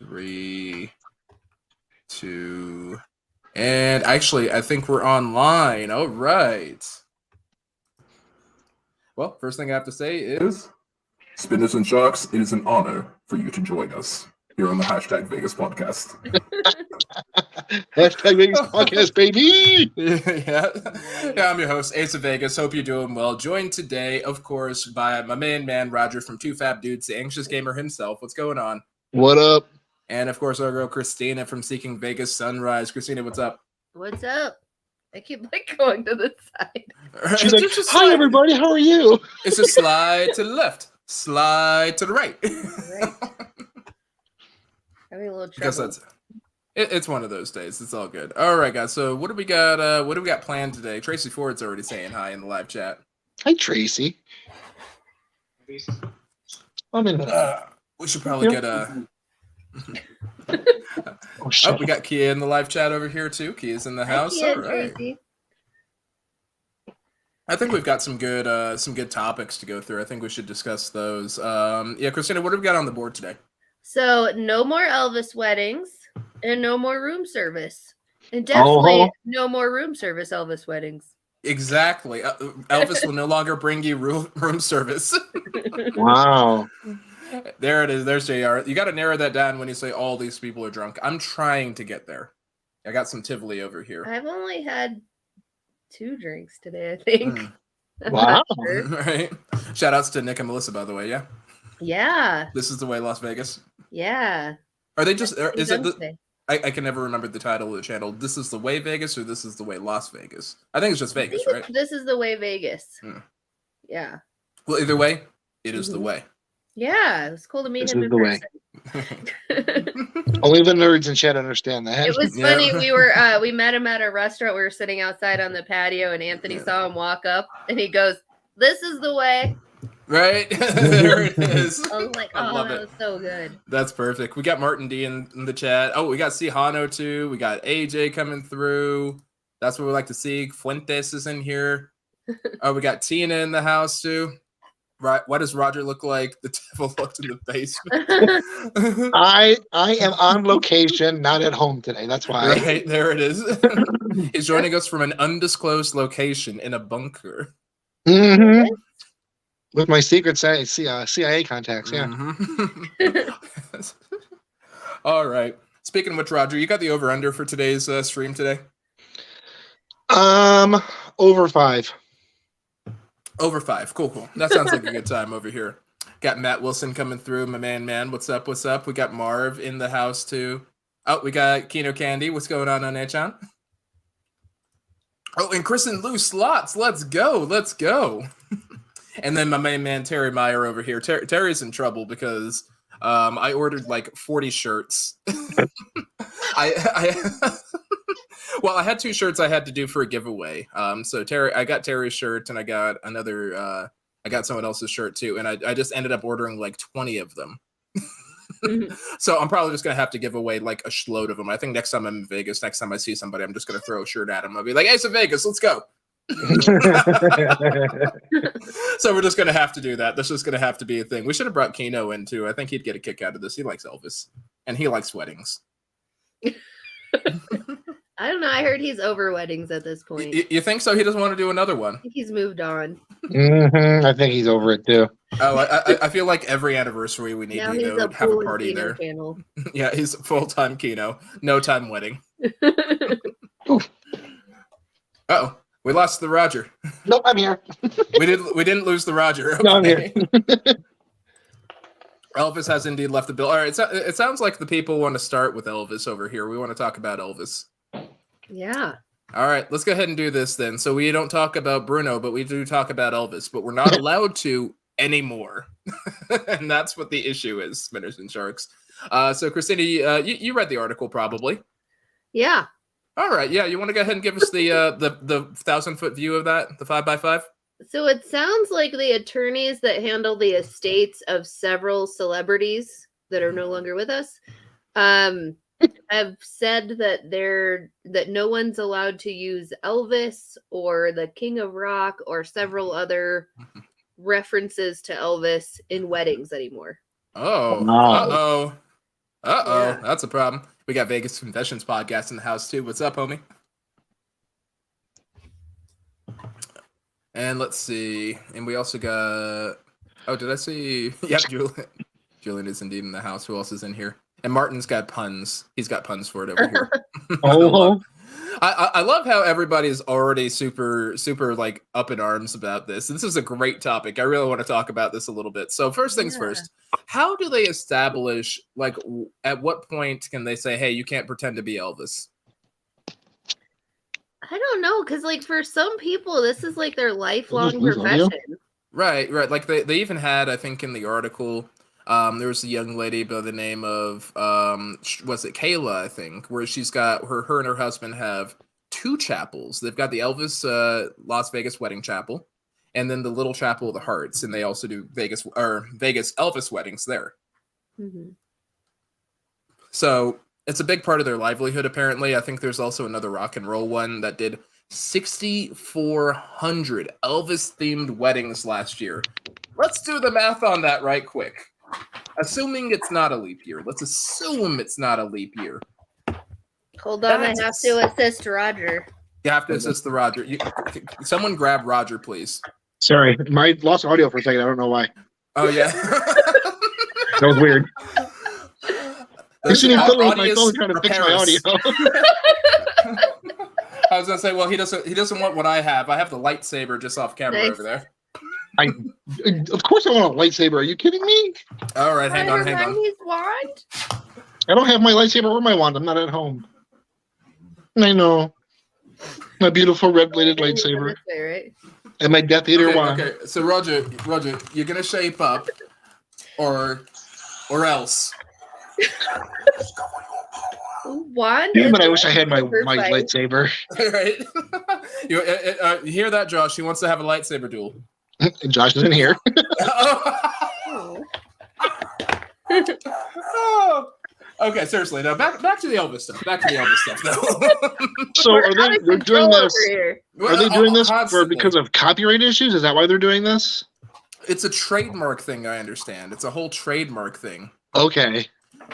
3, 2, and actually, I think we're online. All right. Well, first thing I have to say is, Spinners and Sharks, it is an honor for you to join us here on the Hashtag Vegas podcast. Hashtag Vegas podcast, baby. yeah, I'm your host, Ace of Vegas. Hope you're doing well. Joined today, of course, by my main man, Roger from Two Fab Dudes, the anxious gamer himself. What's going on? What up? And of course, our girl Christina from Seeking Vegas Sunrise. Christina, what's up? What's up? I keep going to the side. She's like, "Hi, everybody. How are you?" It's just slide to the left, slide to the right. Having a little trouble. It's one of those days. It's all good. All right, guys. So what do we got? What do we got planned today? Tracy Ford's already saying hi in the live chat. Hi, Tracy. I'm in. We should probably get a. Oh, we got Kia in the live chat over here too. Kia's in the house. Kia, all right. Tracy. I think we've got some good topics to go through. I think we should discuss those. Yeah, Christina, what have we got on the board today? So no more Elvis weddings and no more room service, and definitely no more room service Elvis weddings. Exactly. Elvis will no longer bring you room service. Wow. There it is. There's JR. You got to narrow that down when you say all these people are drunk. I'm trying to get there. I got some Tivoli over here. I've only had 2 drinks today, I think. Wow. Sure. Right. Shout outs to Nick and Melissa, by the way. Yeah. Yeah. This is the way Las Vegas. Yeah. Are they just? Is it? I can never remember the title of the channel. This is the way Vegas, or this is the way Las Vegas. I think it's just Vegas, right? This is the way Vegas. Yeah. Well, either way, it is the way. Yeah, it was cool to meet him in way. person. Only the nerds in chat understand that. It was funny. We met him at a restaurant. We were sitting outside on the patio, and Anthony saw him walk up, and he goes, "This is the way." Right there it is. I was like, "Oh, that was so good." That's perfect. We got Martin D in the chat. Oh, we got C Hano too. We got AJ coming through. That's what we like to see. Fuentes is in here. Oh, we got Tina in the house too. Right, what does Roger look like? The devil looked in the basement. I am on location, not at home today. That's why. Right, there it is. He's joining us from an undisclosed location in a bunker. Mm-hmm. With my secret CIA contacts, yeah. Mm-hmm. All right. Speaking of which, Roger, you got the over/under for today's stream today? Over 5. Over 5. Cool. That sounds like a good time over here. Got Matt Wilson coming through. My man. What's up? We got Marv in the house too. Oh, we got Kino Candy. What's going on Echan? Oh, and Chris and Lou slots. Let's go. And then my main man, Terry Meyer over here. Terry's in trouble because I ordered like 40 shirts. Well, I had 2 shirts I had to do for a giveaway. So I got Terry's shirt, and I got another. I got someone else's shirt too, and I just ended up ordering like 20 of them. So I'm probably just gonna have to give away like a shitload of them. I think next time I'm in Vegas, next time I see somebody, I'm just gonna throw a shirt at them. I'll be like, "Hey, it's Vegas, let's go." So we're just gonna have to do that. This is gonna have to be a thing. We should have brought Kino in too. I think he'd get a kick out of this. He likes Elvis, and he likes weddings. I don't know. I heard he's over weddings at this point. You think so? He doesn't want to do another one. I think he's moved on. Mm-hmm. I think he's over it too. Oh, I feel like every anniversary we need now to he's have a party there. Channel. Yeah, he's full-time Kino, no time wedding. Uh-oh, we lost the Roger. Nope, I'm here. we didn't lose the Roger. Okay. No, I'm here. Elvis has indeed left the bill. All right, it sounds like the people want to start with Elvis over here. We want to talk about Elvis. Yeah. All right, let's go ahead and do this then. So we don't talk about Bruno, but we do talk about Elvis, but we're not allowed to anymore. And that's what the issue is, Spinners and Sharks. So Christina, you read the article probably. Yeah. All right, yeah. You want to go ahead and give us the 1,000-foot view of that, the 5x5? So it sounds like the attorneys that handle the estates of several celebrities that are no longer with us have said that no one's allowed to use Elvis or the King of Rock or several other references to Elvis in weddings anymore. Oh, no. uh-oh. Uh-oh, Yeah. that's a problem. We got Vegas Confessions podcast in the house, too. What's up, homie? And let's see. And we also got... Oh, did I see... Yep, Julian. Julian is indeed in the house. Who else is in here? And Martin's got puns. He's got puns for it over here. I love how everybody's already super like up in arms about this. This is a great topic. I really want to talk about this a little bit. So first things first, how do they establish, like, at what point can they say, hey, you can't pretend to be Elvis? I don't know, because like for some people, this is like their lifelong profession. Right. Like they even had, I think, in the article, there was a young lady by the name of was it Kayla, I think, where she's got her and her husband have 2 chapels. They've got the Elvis Las Vegas wedding chapel, and then the Little Chapel of the Hearts, and they also do Vegas Elvis weddings there. Mm-hmm. So it's a big part of their livelihood, apparently. I think there's also another rock and roll one that did 6,400 Elvis-themed weddings last year. Let's do the math on that right quick. Assuming it's not a leap year. Let's assume it's not a leap year. Hold on, I have to assist Roger. You have to assist the Roger. Someone grab Roger, please. Sorry, I lost audio for a second. I don't know why. Oh, yeah. That was weird. I shouldn't even put my phone trying to fix my audio. I was gonna say, well, he doesn't want what I have. I have the lightsaber just off camera over there. Of course I want a lightsaber. Are you kidding me? All right, hang on. Wand? I don't have my lightsaber or my wand. I'm not at home. I know. My beautiful red-bladed lightsaber. Way, right? And my Death Eater wand. Okay, so Roger, you're gonna shape up, or else. Wand? Yeah, but I wish I had my lightsaber. Right. You hear that, Josh? He wants to have a lightsaber duel. Josh isn't here. Oh. Okay, seriously. Now back to the Elvis stuff. Though. So they're doing this? Are they doing this constantly because of copyright issues? Is that why they're doing this? It's a trademark thing, I understand. It's a whole trademark thing. Okay.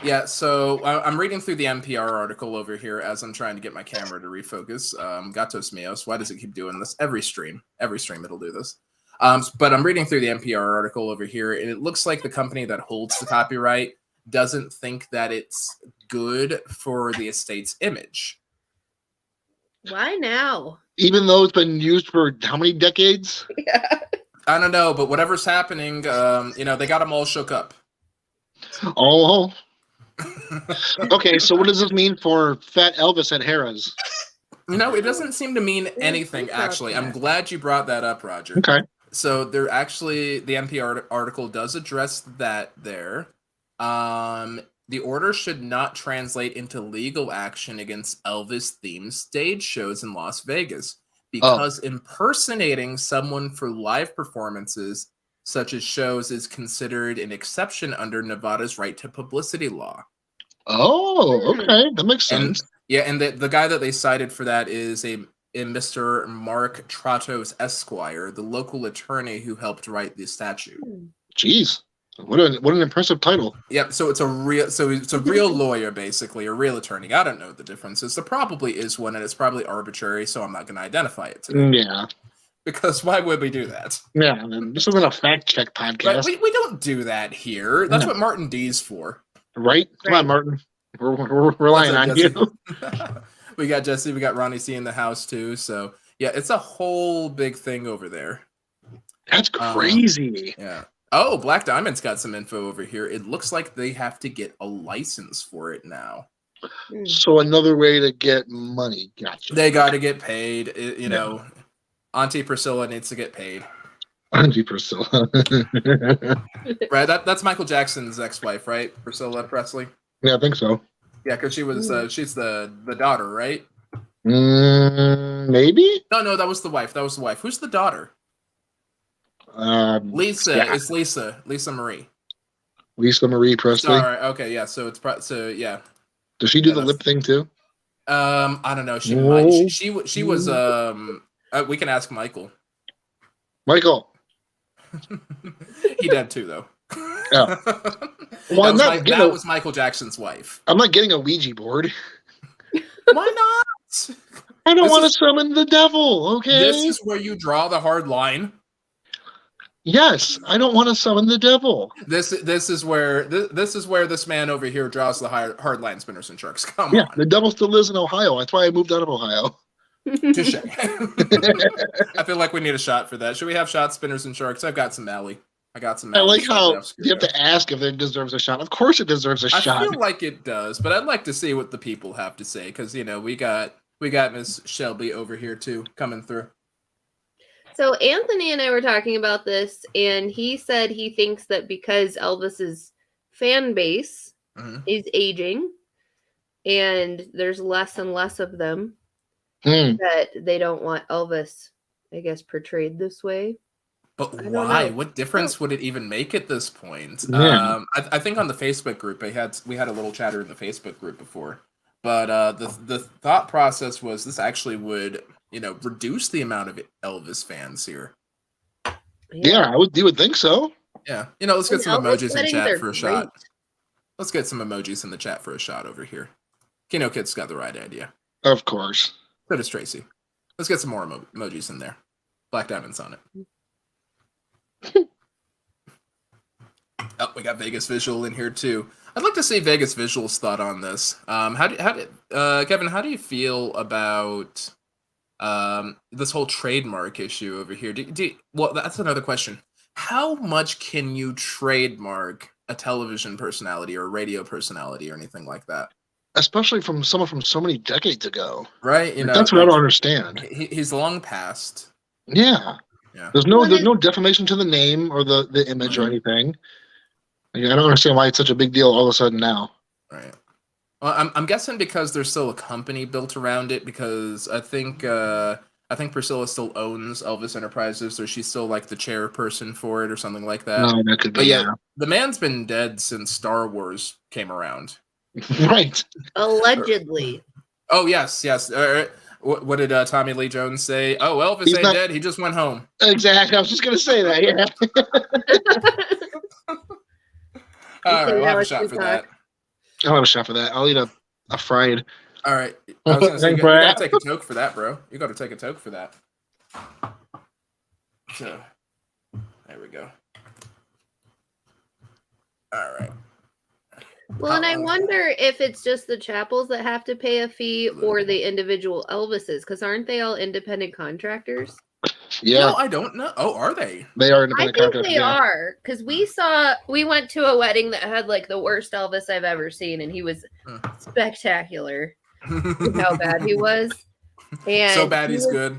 Yeah, so I'm reading through the NPR article over here as I'm trying to get my camera to refocus. Gatos Mios, why does it keep doing this? Every stream it'll do this. But I'm reading through the NPR article over here, and it looks like the company that holds the copyright doesn't think that it's good for the estate's image. Why now? Even though it's been used for how many decades? Yeah. I don't know, but whatever's happening, they got them all shook up. Oh. Okay, so what does this mean for Fat Elvis at Harrah's? It doesn't seem to mean anything, actually. I'm glad you brought that up, Roger. Okay. So the NPR article does address that there. The order should not translate into legal action against Elvis-themed stage shows in Las Vegas because impersonating someone for live performances such as shows is considered an exception under Nevada's right to publicity law. Oh, okay. That makes sense. And the guy that they cited for that is a Mr. Mark Tratos Esquire, the local attorney who helped write the statute. Jeez. What an impressive title. Yep, so it's a real lawyer, basically, a real attorney. I don't know the differences. There probably is one, and it's probably arbitrary, so I'm not going to identify it today. Yeah. Because why would we do that? Yeah, this isn't a fact check podcast. Right? We don't do that here. That's what Martin D's for. Right? Come on, Martin. We're relying on you. We got Jesse. We got Ronnie C in the house, too. So, yeah, it's a whole big thing over there. That's crazy. Yeah. Oh, Black Diamond's got some info over here. It looks like they have to get a license for it now. So another way to get money. Gotcha. They got to get paid. Know, Auntie Priscilla needs to get paid. Auntie Priscilla. Right? That's Michael Jackson's ex-wife, right? Priscilla Presley? Yeah, I think so. Yeah, because she was she's the daughter, right? Maybe? No, that was the wife. Who's the daughter? Lisa. Yeah. It's Lisa Marie. Lisa Marie Presley. All right. Okay. Yeah. So it's yeah. Does she do the lip thing too? I don't know. She might. She was. We can ask Michael. Michael. He did too, though. Oh. Well, that was Michael Jackson's wife. I'm not getting a Ouija board. Why not? I don't want to summon the devil, okay? This is where you draw the hard line. Yes, I don't want to summon the devil. This is where this man over here draws the hard line, Spinners and Sharks. Come on. The devil still lives in Ohio. That's why I moved out of Ohio. Touche. I feel like we need a shot for that. Should we have shots, Spinners and Sharks? I've got some Mally. I like how you have to ask if it deserves a shot. Of course it deserves a shot. I feel like it does, but I'd like to see what the people have to say, because we got Miss Shelby over here too coming through. So Anthony and I were talking about this, and he said he thinks that because Elvis's fan base is aging and there's less and less of them, that they don't want Elvis, I guess, portrayed this way. But why? What difference would it even make at this point? Yeah. I think on the Facebook group, we had a little chatter in the Facebook group before, but the thought process was this actually would reduce the amount of Elvis fans here. Yeah, you would think so. Yeah, let's get some emojis in chat for a shot. Great. Let's get some emojis in the chat for a shot over here. Kino Kid's got the right idea. Of course. So does Tracy. Let's get some more emojis in there. Black diamonds on it. Oh, we got Vegas Visual in here too. I'd like to see Vegas Visual's thought on this. Kevin, how do you feel about this whole trademark issue over here? Well, that's another question. How much can you trademark a television personality or a radio personality or anything like that? Especially from someone from so many decades ago. Right? That's what I don't understand. He's long past. Yeah. Yeah. There's no defamation to the name or the image or anything. I don't understand why it's such a big deal all of a sudden now. Right. Well, I'm guessing because there's still a company built around it, because I think Priscilla still owns Elvis Enterprises, or she's still like the chairperson for it or something like that. No, that could be. But yeah, the man's been dead since Star Wars came around. Right. Allegedly. Oh yes. What did Tommy Lee Jones say? Oh, Elvis ain't dead. He just went home. Exactly. I was just gonna say that. Yeah. All right, we'll have a shot for that. I'll have a shot for that. I'll eat a fried. All right. I was gonna say, you gotta take a toke for that, bro. You gotta take a toke for that. So, there we go. All right. Well, and I wonder if it's just the chapels that have to pay a fee or the individual Elvises, because aren't they all independent contractors? Yeah. No, I don't know. Oh, are they? They are independent contractors. I think they are, because we went to a wedding that had like the worst Elvis I've ever seen, and he was spectacular. How bad he was. And so bad he's good.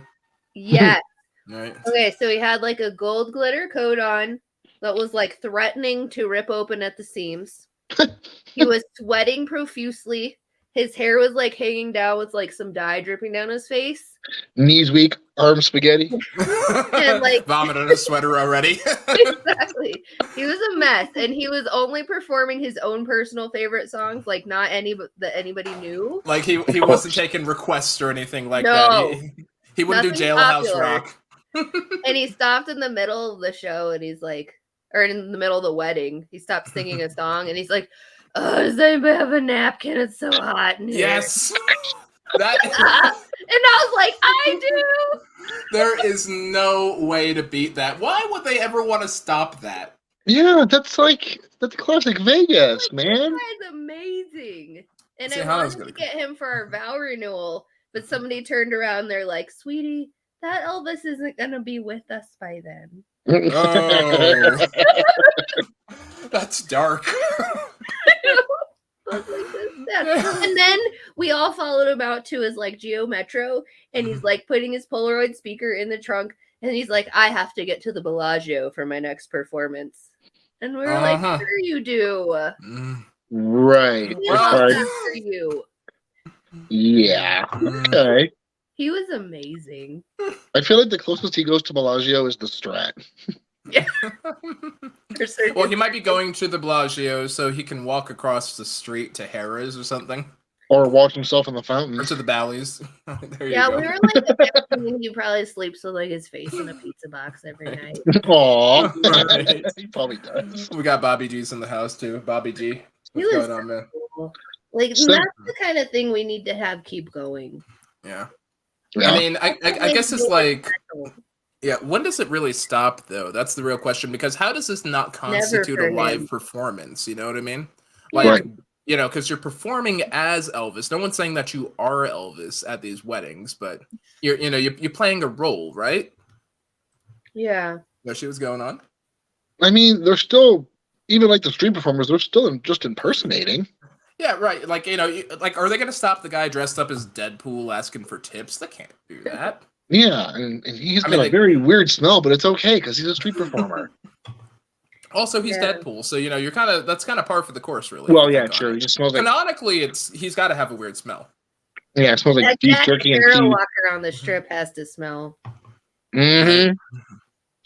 Yeah. Right. Okay, so he had like a gold glitter coat on that was like threatening to rip open at the seams. He was sweating profusely. His hair was like hanging down with like some dye dripping down his face. Knees weak, arms spaghetti. And like vomit on his sweater already. Exactly. He was a mess, and he was only performing his own personal favorite songs, like not any that anybody knew. Like he wasn't taking requests or anything like that. He wouldn't do Jailhouse Rock. And he stopped in the middle of the show, and he's like, or in the middle of the wedding, he stopped singing a song, and he's like, "Oh, does anybody have a napkin? It's so hot in here." Yes. That and I was like, I do. There is no way to beat that. Why would they ever want to stop that? Yeah, that's classic Vegas, like, man. That's amazing. And See, I wanted to get him for our vow renewal, but somebody turned around. They're like, "Sweetie, that Elvis isn't gonna be with us by then." Oh, that's dark. And then we all followed him out to his like Geo Metro, and he's like putting his Polaroid speaker in the trunk, and he's like, "I have to get to the Bellagio for my next performance." And we were like, "Sure you do." Right. For you. Yeah. Okay. He was amazing. I feel like the closest he goes to Bellagio is the Strat. Yeah. Well, he might be going to the Bellagio so he can walk across the street to Harrah's or something. Or wash himself in the fountain. Or to the Bally's. There you Yeah, go. we were like, he probably sleeps with like his face in a pizza box every night. Aw. Right. He probably does. We got Bobby G's in the house too. Bobby G. He What's was going on, man? cool. Like Same. that's the kind of thing we need to have keep going. Yeah. Yeah. I mean, I guess it's like, yeah, when does it really stop, though? That's the real question, because how does this not constitute for a live him. performance? You know what I mean? Yeah. Like, Right. you know, because you're performing as Elvis. No one's saying that you are Elvis at these weddings, but you're playing a role, right? Yeah. What she was going on? I mean, they're still, even like the street performers, they're still just impersonating. Yeah, right. Like, like, are they going to stop the guy dressed up as Deadpool asking for tips? They can't do that. Yeah, and he's got mean, a very weird smell, but it's okay because he's a street performer. Also, he's Yeah. Deadpool, so that's kind of par for the course, really. Well, if you yeah, think on true. it. He just smells like Canonically, he's got to have a weird smell. it smells like That beef Jack jerky and Sparrow pee. walker on the strip has to smell. Mm-hmm.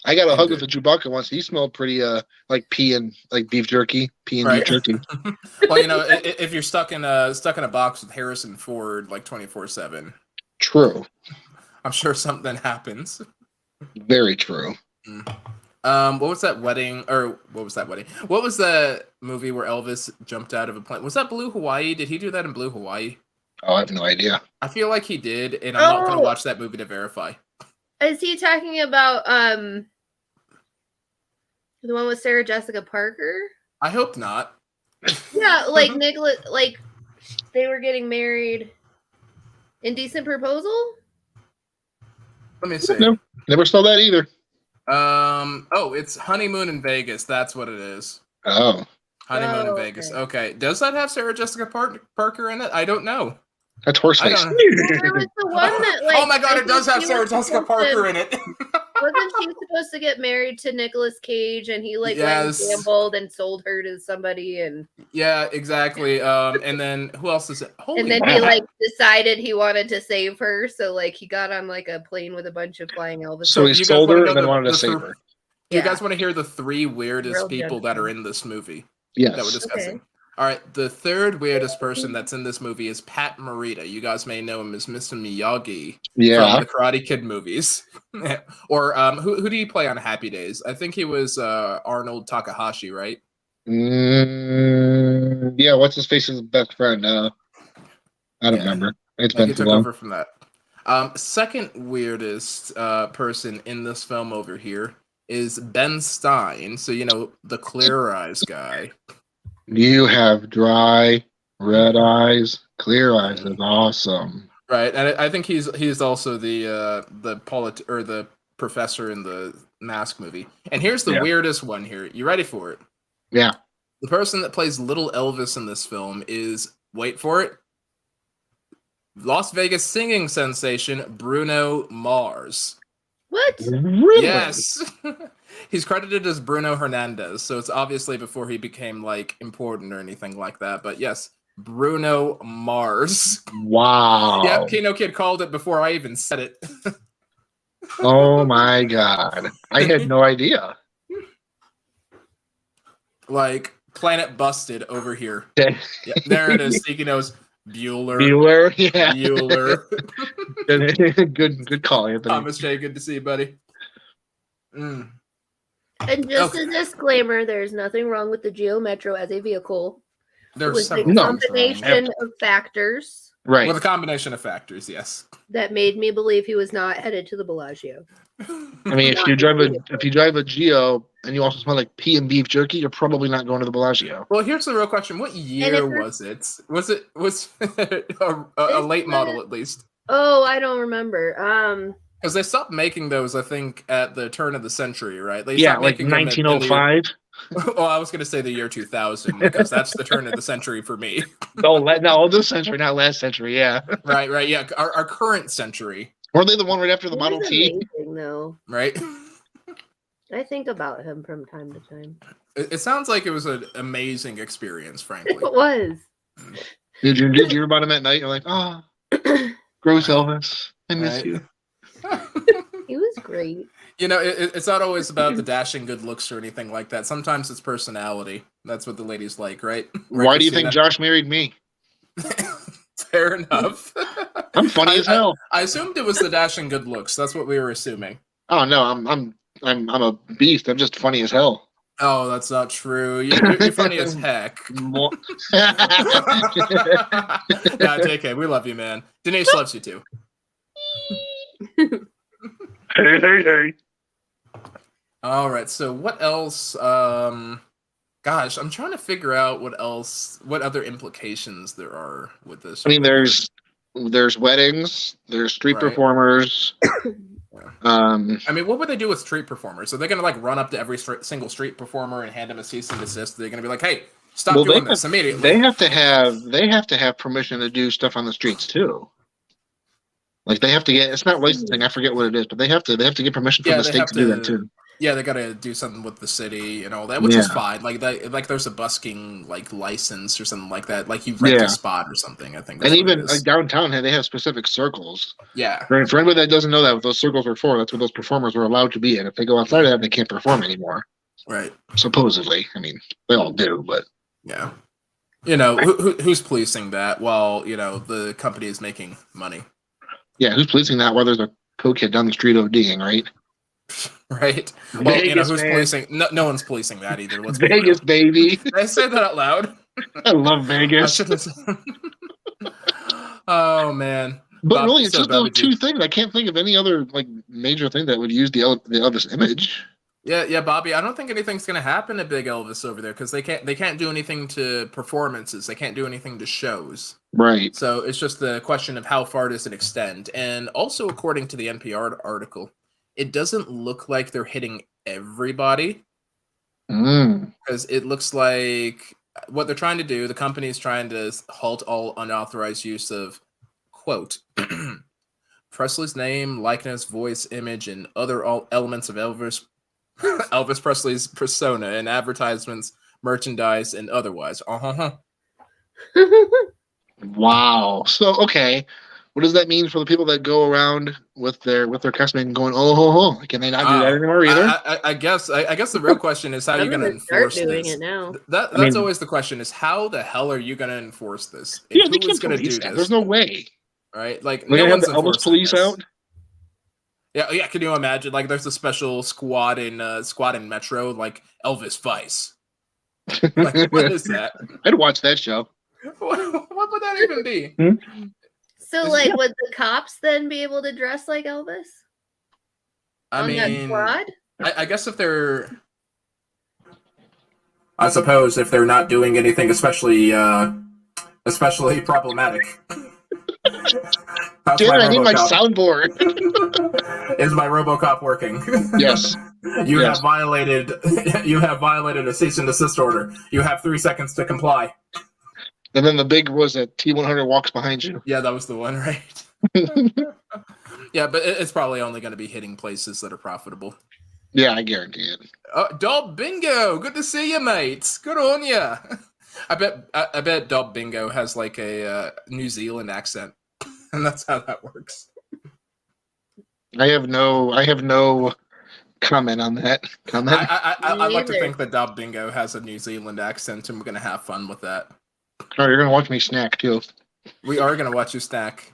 I got a And hug with a Chewbacca once. He smelled pretty like pee and like beef jerky, pee and Right. beef jerky. Well, if you're stuck in a box with Harrison Ford like 24/7, True. I'm sure something happens. Very true. What was that wedding? Or what was that wedding? What was the movie where Elvis jumped out of a plane? Was that Blue Hawaii? Did he do that in Blue Hawaii? Oh, I have no idea. I feel like he did, and I'm not going to watch that movie to verify. Is he talking about the one with Sarah Jessica Parker? I hope not. Yeah, like Nicholas, like they were getting married. Indecent Proposal? Let me see. No, never saw that either. Oh, it's Honeymoon in Vegas. That's what it is. Oh, Honeymoon in Oh, Vegas. okay. Okay. Does that have Sarah Jessica Parker in it? I don't know. that's horse I face. don't know. There was the one that like Oh my god, I it does think have she Sarah was Jessica supposed Parker to- in it. Wasn't she supposed to get married to Nicolas Cage and he like went Yes. and gambled and sold her to somebody and Yeah, exactly. And then who else is it? Holy and then crap. he like decided he wanted to save her, so like he got on like a plane with a bunch of flying Elvis. So he you guys sold wanna her know and then the- wanted to the save th- her. Do you Yeah. guys want to hear the three weirdest Real people that are gentleman. in this movie Yes. that we're discussing? All right, the third weirdest person that's in this movie is Pat Morita. You guys may know him as Mr. Miyagi Yeah. from the Karate Kid movies. Or who do you play on Happy Days? I think he was Arnold Takahashi, right? Yeah. What's his face's best friend? I don't Yeah. remember. It's Like been he too took long. over from that. Second weirdest person in this film over here is Ben Stein. So the Clear Eyes guy. You have dry, red eyes. Clear eyes is awesome. Right, and I think he's also the professor in the Mask movie. And here's the Yeah. weirdest one here. You ready for it? Yeah. The person that plays Little Elvis in this film is, wait for it, Las Vegas singing sensation Bruno Mars. What? Really? Yes. He's credited as Bruno Hernandez, so it's obviously before he became like important or anything like that. But yes, Bruno Mars. Wow. Yep, Kino Kid called it before I even said it. Oh my god. I had no idea. Like Planet Busted over here. Bueller. Yep, there it is. Sneaky Nose. Bueller. Yeah. Bueller. Good call, Anthony. Thomas J, good to see you, buddy. Mm. And just Okay. a disclaimer, there's nothing wrong with the Geo Metro as a vehicle. It There's was a several No. things wrong. combination of factors Right. With a combination of factors, yes. that made me believe he was not headed to the Bellagio. I mean, if you drive a Geo and you also smell like pea and beef jerky, you're probably not going to the Bellagio. Well, here's the real question: what year was it? Was it a late model at least? Oh, I don't remember. Because they stopped making those, I think, at the turn of the century, right? They Yeah, stopped like making them in the year- 1905. Well, I was going to say the year 2000 because that's the turn of the century for me. No, this century, not last century. Yeah. Right. Yeah, our current century, Weren't they the one right after the He Model was T? amazing, though. right? I think about him from time to time. It sounds like it was an amazing experience, frankly. It was. Did you hear about him at night? You're like, oh, gross Elvis. I miss Right. you. He was great. It's not always about the dashing good looks or anything like that. Sometimes it's personality. That's what the ladies like, right? Why do you think Josh married me? Fair enough. I'm funny as hell. I assumed it was the dashing good looks. That's what we were assuming. Oh no, I'm a beast. I'm just funny as hell. Oh, that's not true. You're funny as heck. Mo- Yeah, JK, we love you, man. Denise loves you too. hey. All right, so what else? Gosh, I'm trying to figure out what other implications there are with this. I mean, there's weddings, there's street Right. performers. I mean, what would they do with street performers? Are they going to like run up to every single street performer and hand them a cease and desist? They're going to be like, "Hey, stop doing this immediately." They have to have permission to do stuff on the streets too. Like they have to get. It's not licensing. I forget what it is, but they have to get permission from the state to do that too. Yeah, they got to do something with the city and all that, which is fine. Like there's a busking like license or something like that. Like you rent a spot or something. I think. And even like downtown, they have specific circles. Yeah. For anybody that doesn't know that, what those circles are for, that's what those performers are allowed to be in. If they go outside of that, they can't perform anymore. Right. Supposedly, I mean, they all do, but yeah. You know, who's policing that while the company is making money? Yeah, who's policing that while there's a cokehead down the street ODing, right? Right. Well, Vegas, who's man. policing? No one's policing that either. Let's Vegas, baby. Did I say that out loud? I love Vegas. Oh man. But really, it's just those two things. I can't think of any other like major thing that would use the Elvis image. Yeah, Bobby. I don't think anything's gonna happen to Big Elvis over there because they can't do anything to performances. They can't do anything to shows. Right. So it's just the question of how far does it extend. And also, according to the NPR article, it doesn't look like they're hitting everybody because it looks like what they're trying to do. The company is trying to halt all unauthorized use of quote Presley's name, likeness, voice, image, and other elements of Elvis Presley's persona in advertisements, merchandise, and otherwise. Wow. So okay, what does that mean for the people that go around with their customer and going, oh, can they not do that anymore either? I guess the real question is how you're going to enforce this. It now. That's always the question: is how the hell are you going to enforce this? Yeah, they can't police that. There's no way. Right? Like they no have one's the Elvis police out. Yeah. Can you imagine? Like, there's a special squad in Metro, like Elvis Vice. Like, what is that? I'd watch that show. What would that even be? So, like, would the cops then be able to dress like Elvis? That squad? I guess if they're, I suppose if they're not doing anything especially problematic. Damn, I need my soundboard. Is my RoboCop working? Yes. You have violated a cease and desist order. You have 3 seconds to comply. And then the big was that T-100 walks behind you. Yeah, that was the one, right? Yeah, but it's probably only going to be hitting places that are profitable. Yeah, I guarantee it. Dob Bingo, good to see you, mates. Good on ya. I bet Dob Bingo has like a New Zealand accent, and that's how that works. I have no comment on that. I'd like to think that Dob Bingo has a New Zealand accent, and we're gonna have fun with that. Oh, you're gonna watch me snack too. We are gonna watch you snack.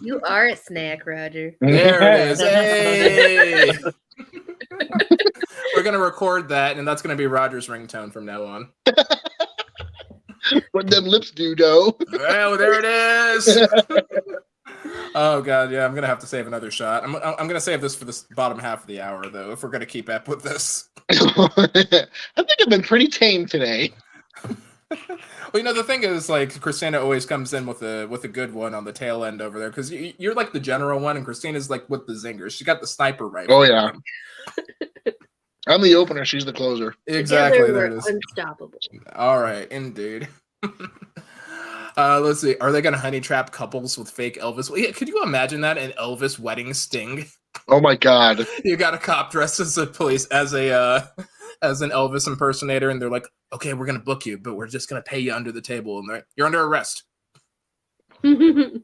You are a snack, Roger. There it is. Hey! We're gonna record that, and that's gonna be Roger's ringtone from now on. What them lips do, though? Oh, there it is. Oh god, yeah. I'm gonna have to save another shot. I'm gonna save this for the bottom half of the hour, though, if we're gonna keep up with this. I think I've been pretty tame today. Well, the thing is, like, Christina always comes in with a good one on the tail end over there, because you're like the general one, and Christina's like with the zingers. She got the sniper rifle. Oh yeah. I'm the opener. She's the closer. Exactly. There it is. Unstoppable. All right, indeed. Let's see. Are they going to honey trap couples with fake Elvis? Well, yeah, could you imagine that, an Elvis wedding sting? Oh my god! You got a cop dressed as a police as an Elvis impersonator, and they're like, "Okay, we're going to book you, but we're just going to pay you under the table, and you're under arrest." Freeze!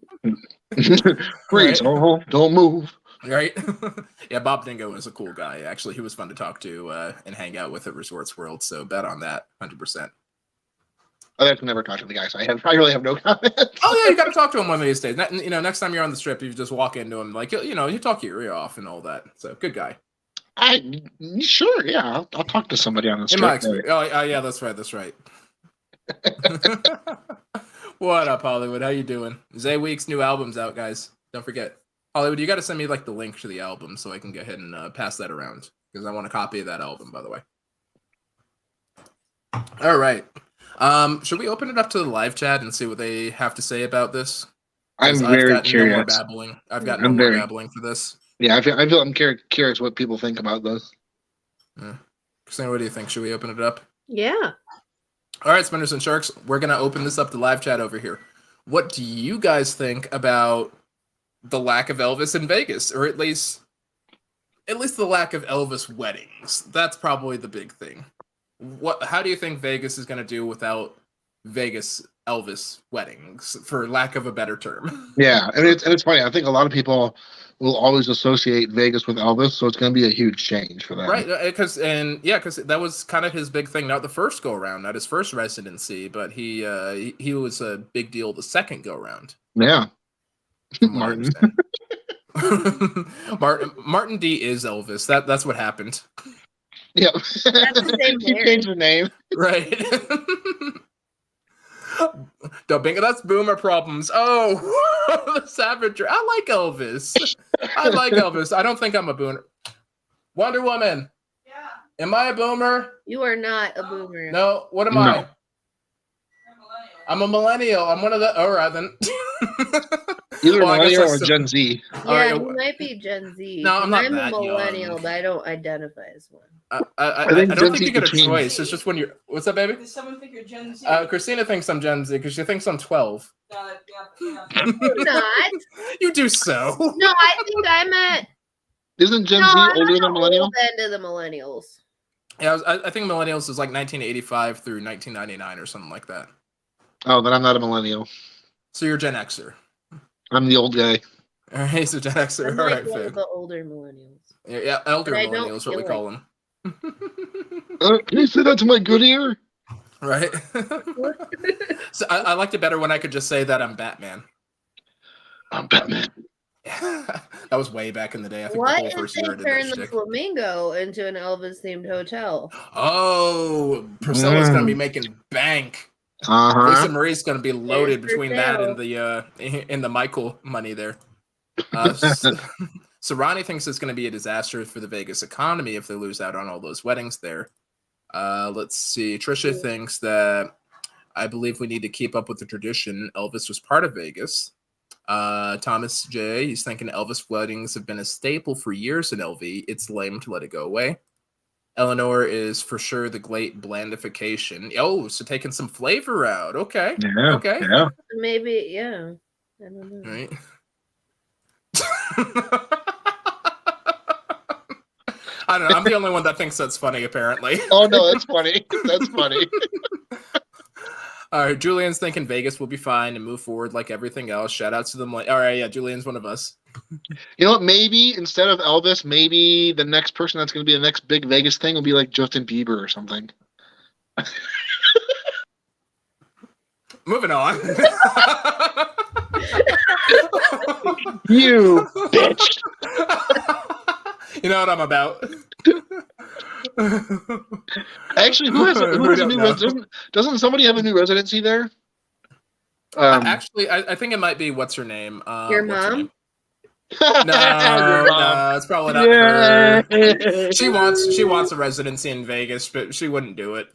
Right? Don't move. Right? Yeah, Bob Dingo is a cool guy. Actually, he was fun to talk to and hang out with at Resorts World. So bet on that, 100%. I've never talked to the guy, so I really have no comment. Oh yeah, you got to talk to him one of these days. Next time you're on the strip, you just walk into him like you talk your ear off and all that. So good guy. Sure, yeah, I'll talk to somebody on the strip. In my experience. Oh yeah, that's right. What up, Hollywood? How you doing? Zay Week's new album's out, guys. Don't forget. Hollywood, you got to send me like the link to the album so I can go ahead and pass that around because I want a copy of that album, by the way. All right. Should we open it up to the live chat and see what they have to say about this? I'm very curious. No more babbling. I've got no more babbling for this. Yeah, I'm curious what people think about this. Christina, what do you think? Should we open it up? Yeah. All right, Spinners and Sharks, we're going to open this up to live chat over here. What do you guys think about the lack of Elvis in Vegas, or at least the lack of Elvis weddings? That's probably the big thing. How do you think Vegas is going to do without Vegas Elvis weddings, for lack of a better term? Yeah, and it's funny. I think a lot of people will always associate Vegas with Elvis, so it's going to be a huge change for them. Right, because that was kind of his big thing. Not the first go around, not his first residency, but he was a big deal the second go around. Yeah, Martin. Martin D is Elvis. That's what happened. Yeah, he changed the name. Right. Bingo, that's boomer problems. Oh, the savagery. I like Elvis. I don't think I'm a boomer. Wonder Woman. Yeah. Am I a boomer? You are not a boomer. No. What am I? I'm a millennial. I'm one of the. All right then. Either millennial or Gen Z. Yeah, you might be Gen Z. No, I'm not I'm that a millennial, young. but I don't identify as one. I don't think you get a choice. It's just when you're. What's up, baby? Does someone think you're Gen Z? Christina thinks I'm Gen Z because she thinks I'm 12. Yeah. Not. You do so. No, I think I'm at. Isn't Gen Z older than millennial? End of the millennials. Yeah, I think millennials is like 1985 through 1999 or something like that. Oh, then I'm not a millennial. So you're Gen Xer. I'm the old guy. All right, so Gen Xer. I'm All like right, one fair. of the older millennials. Yeah, elder millennials, what we call them. Can you say that to my good ear? Right. So I liked it better when I could just say that I'm Batman. I'm Batman. That was way back in the day. I think What the whole if first they year I did turn that the shtick. Flamingo into an Elvis-themed hotel? Oh, Priscilla's gonna be making bank. Lisa Marie's gonna be loaded between that and the Michael money there. So Ronnie thinks it's gonna be a disaster for the Vegas economy if they lose out on all those weddings there. Let's see. Trisha thinks that I believe we need to keep up with the tradition. Elvis was part of Vegas. Thomas J, he's thinking Elvis weddings have been a staple for years in LV. It's lame to let it go away. Eleanor is for sure the great blandification. Oh, so taking some flavor out. Okay. Yeah. Okay. Yeah. Maybe, yeah. I don't know. Right. I don't know. I'm the only one that thinks that's funny, apparently. Oh no, that's funny. That's funny. All right, Julian's thinking Vegas will be fine and move forward like everything else. Shout out to them. All right, yeah, Julian's one of us. You know what? Maybe instead of Elvis, maybe the next person that's going to be the next big Vegas thing will be like Justin Bieber or something. Moving on. You bitch. You know what I'm about. Actually, who has a new residency? Doesn't somebody have a new residency there? Actually, I think it might be what's her name? Your mom? No, it's probably not her. She wants a residency in Vegas, but she wouldn't do it.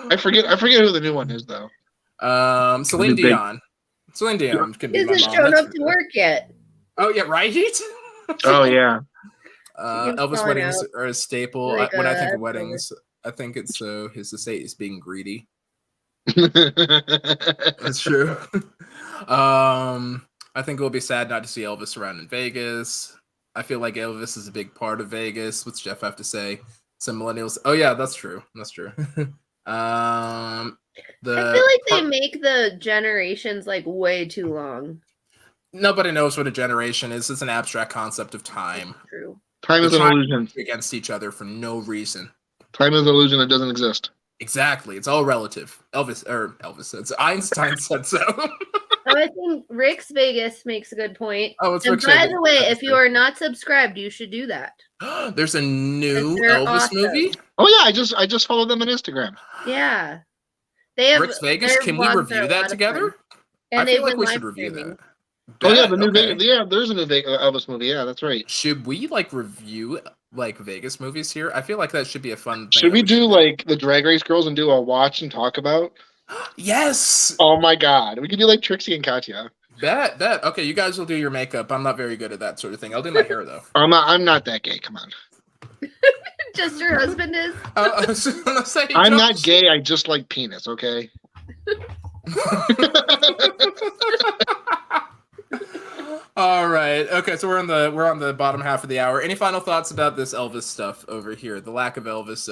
I forget who the new one is though. Celine Dion. Celine Dion could be my Isn't mom. shown That's up to work yet. Oh yeah, right. Oh yeah. Elvis weddings are a staple. Like, when I think of weddings, I think it's his estate is being greedy. That's true. I think it will be sad not to see Elvis around in Vegas. I feel like Elvis is a big part of Vegas. What's Jeff have to say? Some millennials. Oh yeah, that's true. That's true. I feel like they make the generations like way too long. Nobody knows what a generation is. It's an abstract concept of time. True. Time is an illusion against each other for no reason. Time is an illusion that doesn't exist. Exactly. It's all relative. Elvis said so. Einstein said so. Oh, I think Rick's Vegas makes a good point. Oh, it's And Rick's by Vegas. the way, That's if you true. are not subscribed, you should do that. There's a new They're Elvis awesome. movie. Oh yeah, I just followed them on Instagram. Yeah. They have Rick's Vegas. their Can we vlogs are review a that lot of together? fun. And I they've feel like been we live should review streaming. that. Oh yeah, Bet, the new okay. Vegas. Yeah, there's a new Elvis movie. Yeah, that's right. Should we like review like Vegas movies here? I feel like that should be a fun thing. Should we do like the Drag Race girls and do a watch and talk about? Yes. Oh my god, we could do like Trixie and Katya. Bet. Okay, you guys will do your makeup. I'm not very good at that sort of thing. I'll do my hair though. I'm not that gay. Come on. Just your husband is? I was gonna say, I'm not gay. I just like penis. Okay. All right. Okay, so we're on the bottom half of the hour. Any final thoughts about this Elvis stuff over here? The lack of Elvis.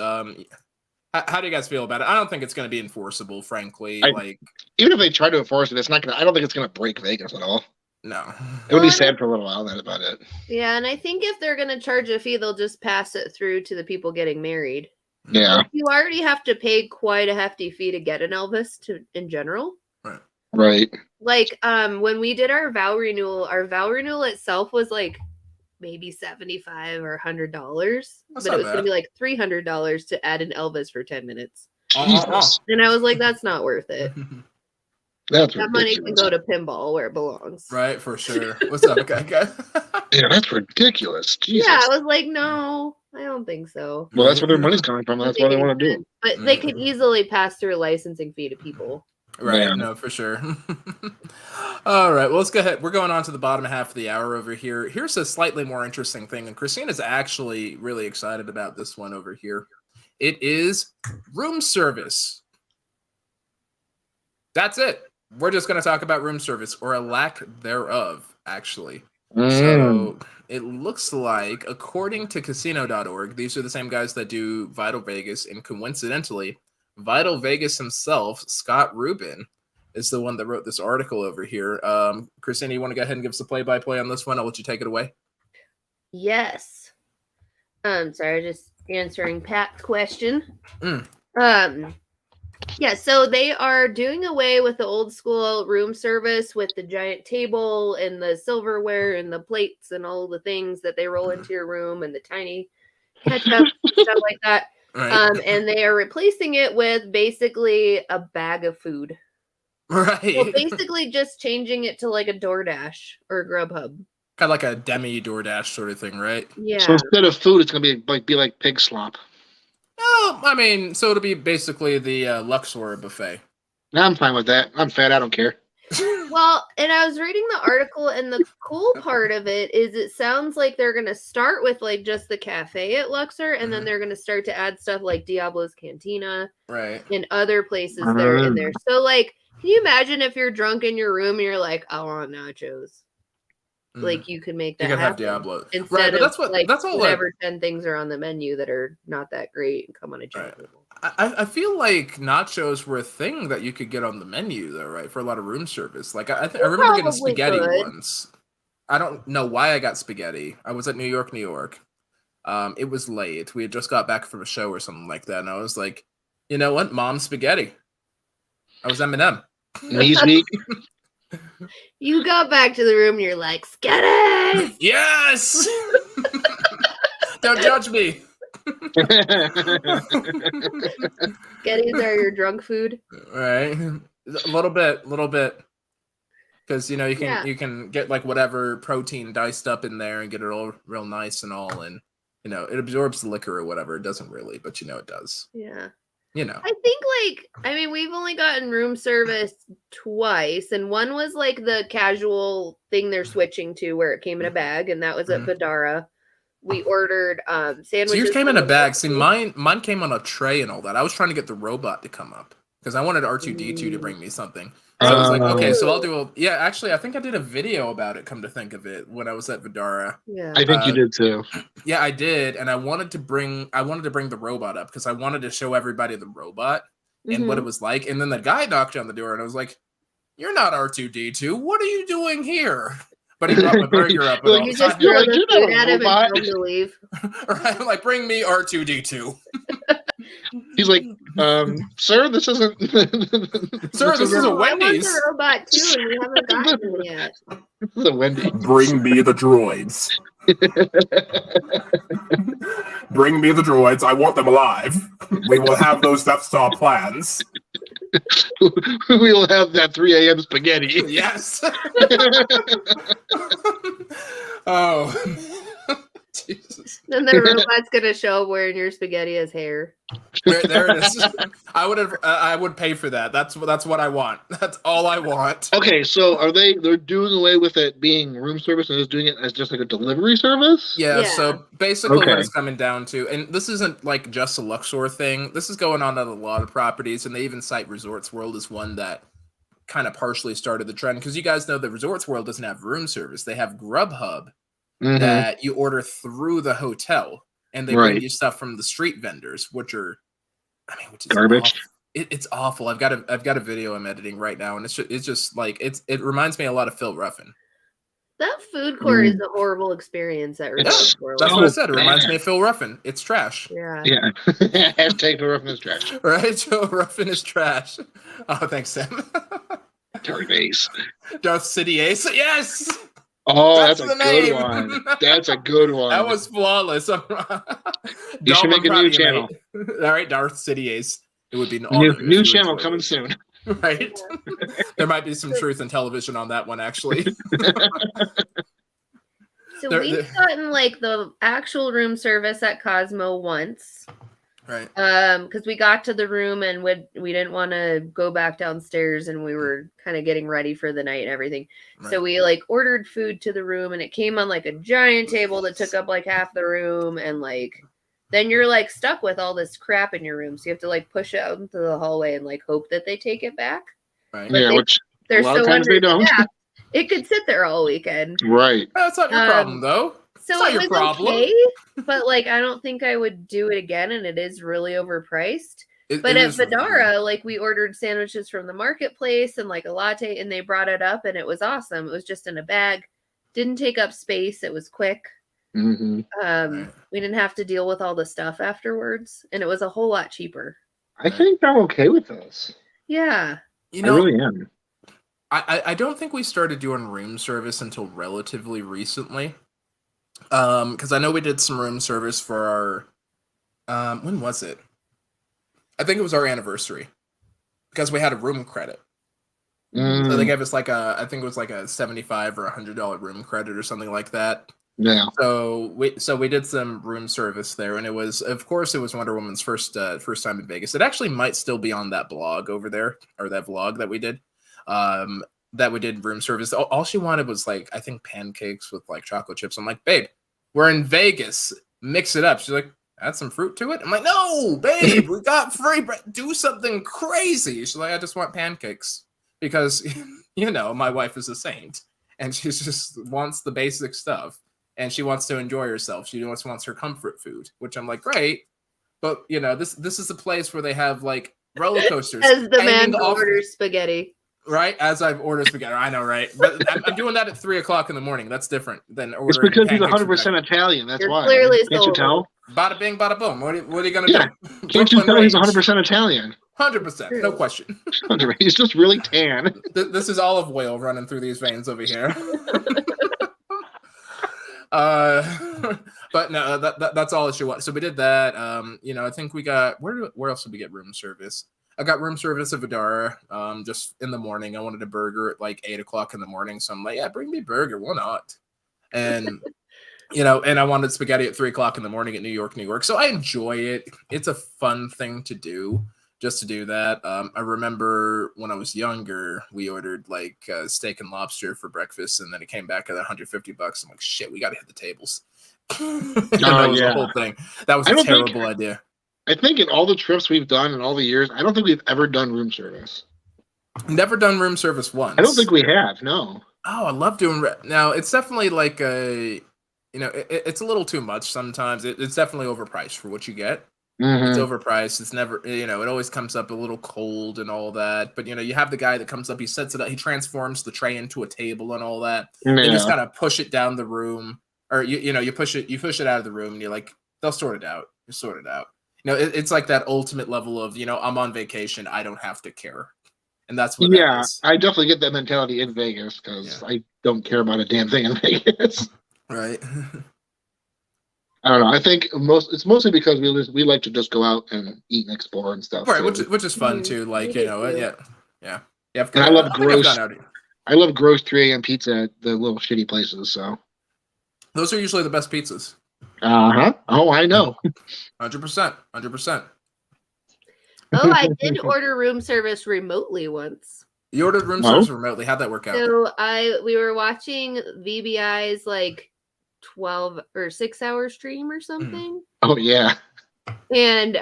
How do you guys feel about it? I don't think it's going to be enforceable, frankly. Even if they try to enforce it, it's not gonna. I don't think it's gonna break Vegas at all. No. It would be sad for a little while. That's about it. Yeah, and I think if they're going to charge a fee, they'll just pass it through to the people getting married. Yeah. You already have to pay quite a hefty fee to get an Elvis in general. Right. Like when we did our vow renewal itself was like maybe $75 or $100, but it was going to be like $300 to add an Elvis for 10 minutes. Jesus. And I was like, that's not worth it. That's that ridiculous. money can go to pinball where it belongs. Right, for sure. What's up, guy? Yeah, that's ridiculous. Jesus. Yeah, I was like, no, I don't think so. Well, that's where their money's coming from. That's why they want to do it. But they could easily pass through a licensing fee to people. Right, Yeah. no, for sure. All right, well, let's go ahead. We're going on to the bottom half of the hour over here. Here's a slightly more interesting thing, and Christina's actually really excited about this one over here. It is room service. That's it. We're just going to talk about room service, or a lack thereof, actually. So it looks like, according to casino.org, these are the same guys that do Vital Vegas, and coincidentally, Vital Vegas himself, Scott Rubin, is the one that wrote this article over here. Christina, you want to go ahead and give us a play-by-play on this one? I'll let you take it away. Yes. Sorry, just answering Pat's question. Yeah, so they are doing away with the old school room service with the giant table and the silverware and the plates and all the things that they roll into your room and the tiny ketchup stuff like that. Right. And they are replacing it with basically a bag of food. Right. Well, basically just changing it to like a DoorDash or a Grubhub. Kind of like a demi DoorDash sort of thing, right? Yeah. So instead of food, it's gonna be like pig slop. Oh, I mean, so it'll be basically the Luxor buffet. I'm fine with that. I'm fat. I don't care. Well, and I was reading the article, and the cool part of it is it sounds like they're going to start with like just the cafe at Luxor, and then they're going to start to add stuff like Diablo's Cantina, right, and other places that are in there. So, like, can you imagine if you're drunk in your room and you're like, I want nachos? Like, you could make that you can happen. have Diablo Instead but of that's all whatever 10 things are on the menu that are not that great and come on a giant table. I feel like nachos were a thing that you could get on the menu, though, right? For a lot of room service. Like, I remember getting spaghetti once. I don't know why I got spaghetti. I was at New York. It was late. We had just got back from a show or something like that. And I was like, you know what? Mom's spaghetti. I was Eminem. Knees weak. You got back to the room and you're like, Sketty! Yes! Don't judge me. Sketties are your drunk food. Right. A little bit. Because, you know, you can get like whatever protein diced up in there and get it all real nice and all. And, you know, it absorbs the liquor or whatever. It doesn't really, but you know, it does. Yeah. You know. I think we've only gotten room service twice, and one was like the casual thing they're switching to where it came in a bag, and that was at Vidara. We ordered sandwiches. So yours came in a bag. See, mine came on a tray and all that. I was trying to get the robot to come up because I wanted R2D2 to bring me something. So I was like, okay, so I'll do actually, I think I did a video about it, come to think of it, when I was at Vidara. Yeah. I think you did too. Yeah, I did. And I wanted to bring the robot up because I wanted to show everybody the robot and what it was like. And then the guy knocked on the door and I was like, you're not R2D2. What are you doing here? But he brought my burger up. Well, you just throw the food at him and tell him to leave. Right? I'm like, bring me R2D2. He's like, Sir, this isn't. Sir, this is a I want Wendy's. the robot too, and we haven't gotten him yet. This is a Wendy. Bring me the droids. Bring me the droids. I want them alive. We will have those Death Star plans. We will have that 3 a.m. spaghetti. Yes. Oh. Jesus. Then the robot's gonna show up wearing your spaghetti as hair. There it is. I would pay for that. That's what I want. That's all I want. Okay, so they're doing away with it being room service and just doing it as just like a delivery service? Yeah, Yeah. so basically what Okay. it's coming down to, and this isn't like just a Luxor thing, this is going on at a lot of properties, and they even cite Resorts World as one that kind of partially started the trend, because you guys know that Resorts World doesn't have room service. They have Grubhub Mhm. that you order through the hotel, and they Right. bring you stuff from the street vendors, which is Garbage. awful. It's awful. I've got a video I'm editing right now, and it's just like it reminds me a lot of Phil Ruffin. That food court is a horrible experience at It's Resort World. That's what I so said. It reminds bad. me of Phil Ruffin. It's trash. Yeah. Yeah. Hashtag the roughness trash. Right? Phil Ruffin is trash. Oh, thanks, Sam. Terry Base. Darth Sidious. Yes! Oh, That's that's a the good name. one. That's a good one. That was flawless. You should Dom, make I'm a proud new of you, channel. mate. All right, Darth Sidious. It would be an honor if New you channel enjoyed coming it. soon. Right? There might be some truth in television on that one, actually. So They're- we've gotten like the actual room service at Cosmo once. Right. Because we got to the room and we didn't want to go back downstairs, and we were kind of getting ready for the night and everything. So Right. we like ordered food to the room, and it came on like a giant table that took up like half the room, and like then you're like stuck with all this crap in your room. So you have to like push it out into the hallway and like hope that they take it back. Right. But Yeah, they- which They're a lot of so times they don't. understaffed. It could sit there all weekend. Right. That's not your problem, though. So It's not it your was problem. okay, but like I don't think I would do it again, and it is really overpriced. But It at is really Vidara, like we ordered sandwiches from the marketplace and like a latte, and they brought it up, and it was awesome. It was just in a bag, didn't take up space. It was quick. Hmm. Right. We didn't have to deal with all the stuff afterwards, and it was a whole lot cheaper. I think I'm okay with this. Yeah. You I know, really am. I don't think we started doing room service until relatively recently. Because I know we did some room service for our when was it? I think it was our anniversary. Because we had a room credit. So they Mm, gave us like I think it was like a $75 or $100 room credit or something like that. yeah. So we did some room service there, and it was, of course, it was Wonder Woman's first time in Vegas. It actually might still be on that blog over there, or that vlog that we did. That we did room service. All she wanted was like, I think, pancakes with like chocolate chips. I'm like, babe, we're in Vegas. Mix it up. She's like, add some fruit to it. I'm like, no, babe, we got free bread. Do something crazy. She's like, I just want pancakes because you know my wife is a saint, and she just wants the basic stuff, and she wants to enjoy herself. She just wants her comfort food, which I'm like, great, but you know this is a place where they have like roller coasters. As the man hanging who off- orders spaghetti. Right, as I've ordered spaghetti. I know, right? But I'm doing that at 3:00 in the morning. That's different than ordering. It's because he's pancakes for 100% Italian. That's You're why. clearly Can't you sold. tell? breakfast. Bada bing, bada boom. What are you gonna Yeah. do? Can't you tell he's range. 100% Italian? 100%, no question. He's just really tan. This is olive oil running through these veins over here. But no, that's all she was. So we did that. You know, I think we got where else did we get room service? I got room service at Vidara. Just in the morning. I wanted a burger at like 8:00 in the morning. So I'm like, yeah, bring me a burger. Why not? And you know, and I wanted spaghetti at 3:00 in the morning at New York. So I enjoy it. It's a fun thing to do. Just to do that. I remember when I was younger, we ordered like steak and lobster for breakfast, and then it came back at $150. I'm like, shit, we got to hit the tables. That was the yeah. whole thing. That was I a don't think- terrible idea. I think in all the trips we've done in all the years, I don't think we've ever done room service. Never done room service once. I don't think we have. No. Oh, I love doing. Now it's definitely like a, you know, it's a little too much sometimes. It's definitely overpriced for what you get. It's Mhm. overpriced. It's never, you know, it always comes up a little cold and all that. But you know, you have the guy that comes up, he sets it up, he transforms the tray into a table and all that. You just Yeah. gotta push it down the room, or you know, you push it out of the room, and you're like, they'll sort it out. You sort it out. it's like that ultimate level of, I'm on vacation, I don't have to care. And that's what that Yeah, is. I definitely get that mentality in Vegas because I don't care about a damn thing in Vegas. Right. I don't know. I think it's mostly because we like to just go out and eat and explore and stuff. Right, too. which is fun too. Like, We do too. yeah. And I love think I've gross. gone out. I love gross 3 a.m. pizza at the little shitty places. So. Those are usually the best pizzas. Oh, I know. 100%. Oh, I did order room service remotely once. You ordered room service remotely. How'd that work out? So we were watching VBI's like 12 or 6-hour stream or something. Oh yeah. And